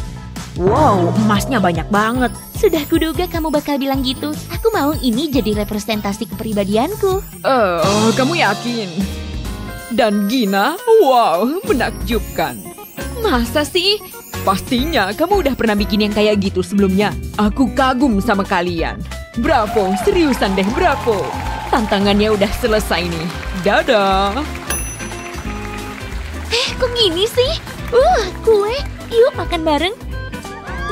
Wow, emasnya banyak banget. Sudah kuduga kamu bakal bilang gitu. Aku mau ini jadi representasi kepribadianku. Kamu yakin? Dan Gina, wow, menakjubkan. Masa sih? Pastinya kamu udah pernah bikin yang kayak gitu sebelumnya. Aku kagum sama kalian. Bravo, seriusan deh, bravo. Tantangannya udah selesai nih. Dadah. Kok gini sih? Kue. Yuk makan bareng.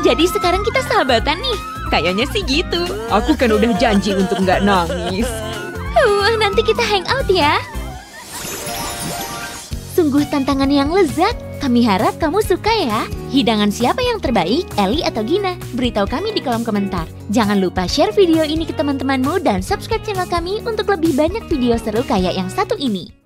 Jadi sekarang kita sahabatan nih. Kayaknya sih gitu. Aku kan udah janji untuk nggak nangis. Nanti kita hangout ya. Sungguh tantangan yang lezat. Kami harap kamu suka ya. Hidangan siapa yang terbaik, Ellie atau Gina? Beritahu kami di kolom komentar. Jangan lupa share video ini ke teman-temanmu dan subscribe channel kami untuk lebih banyak video seru kayak yang satu ini.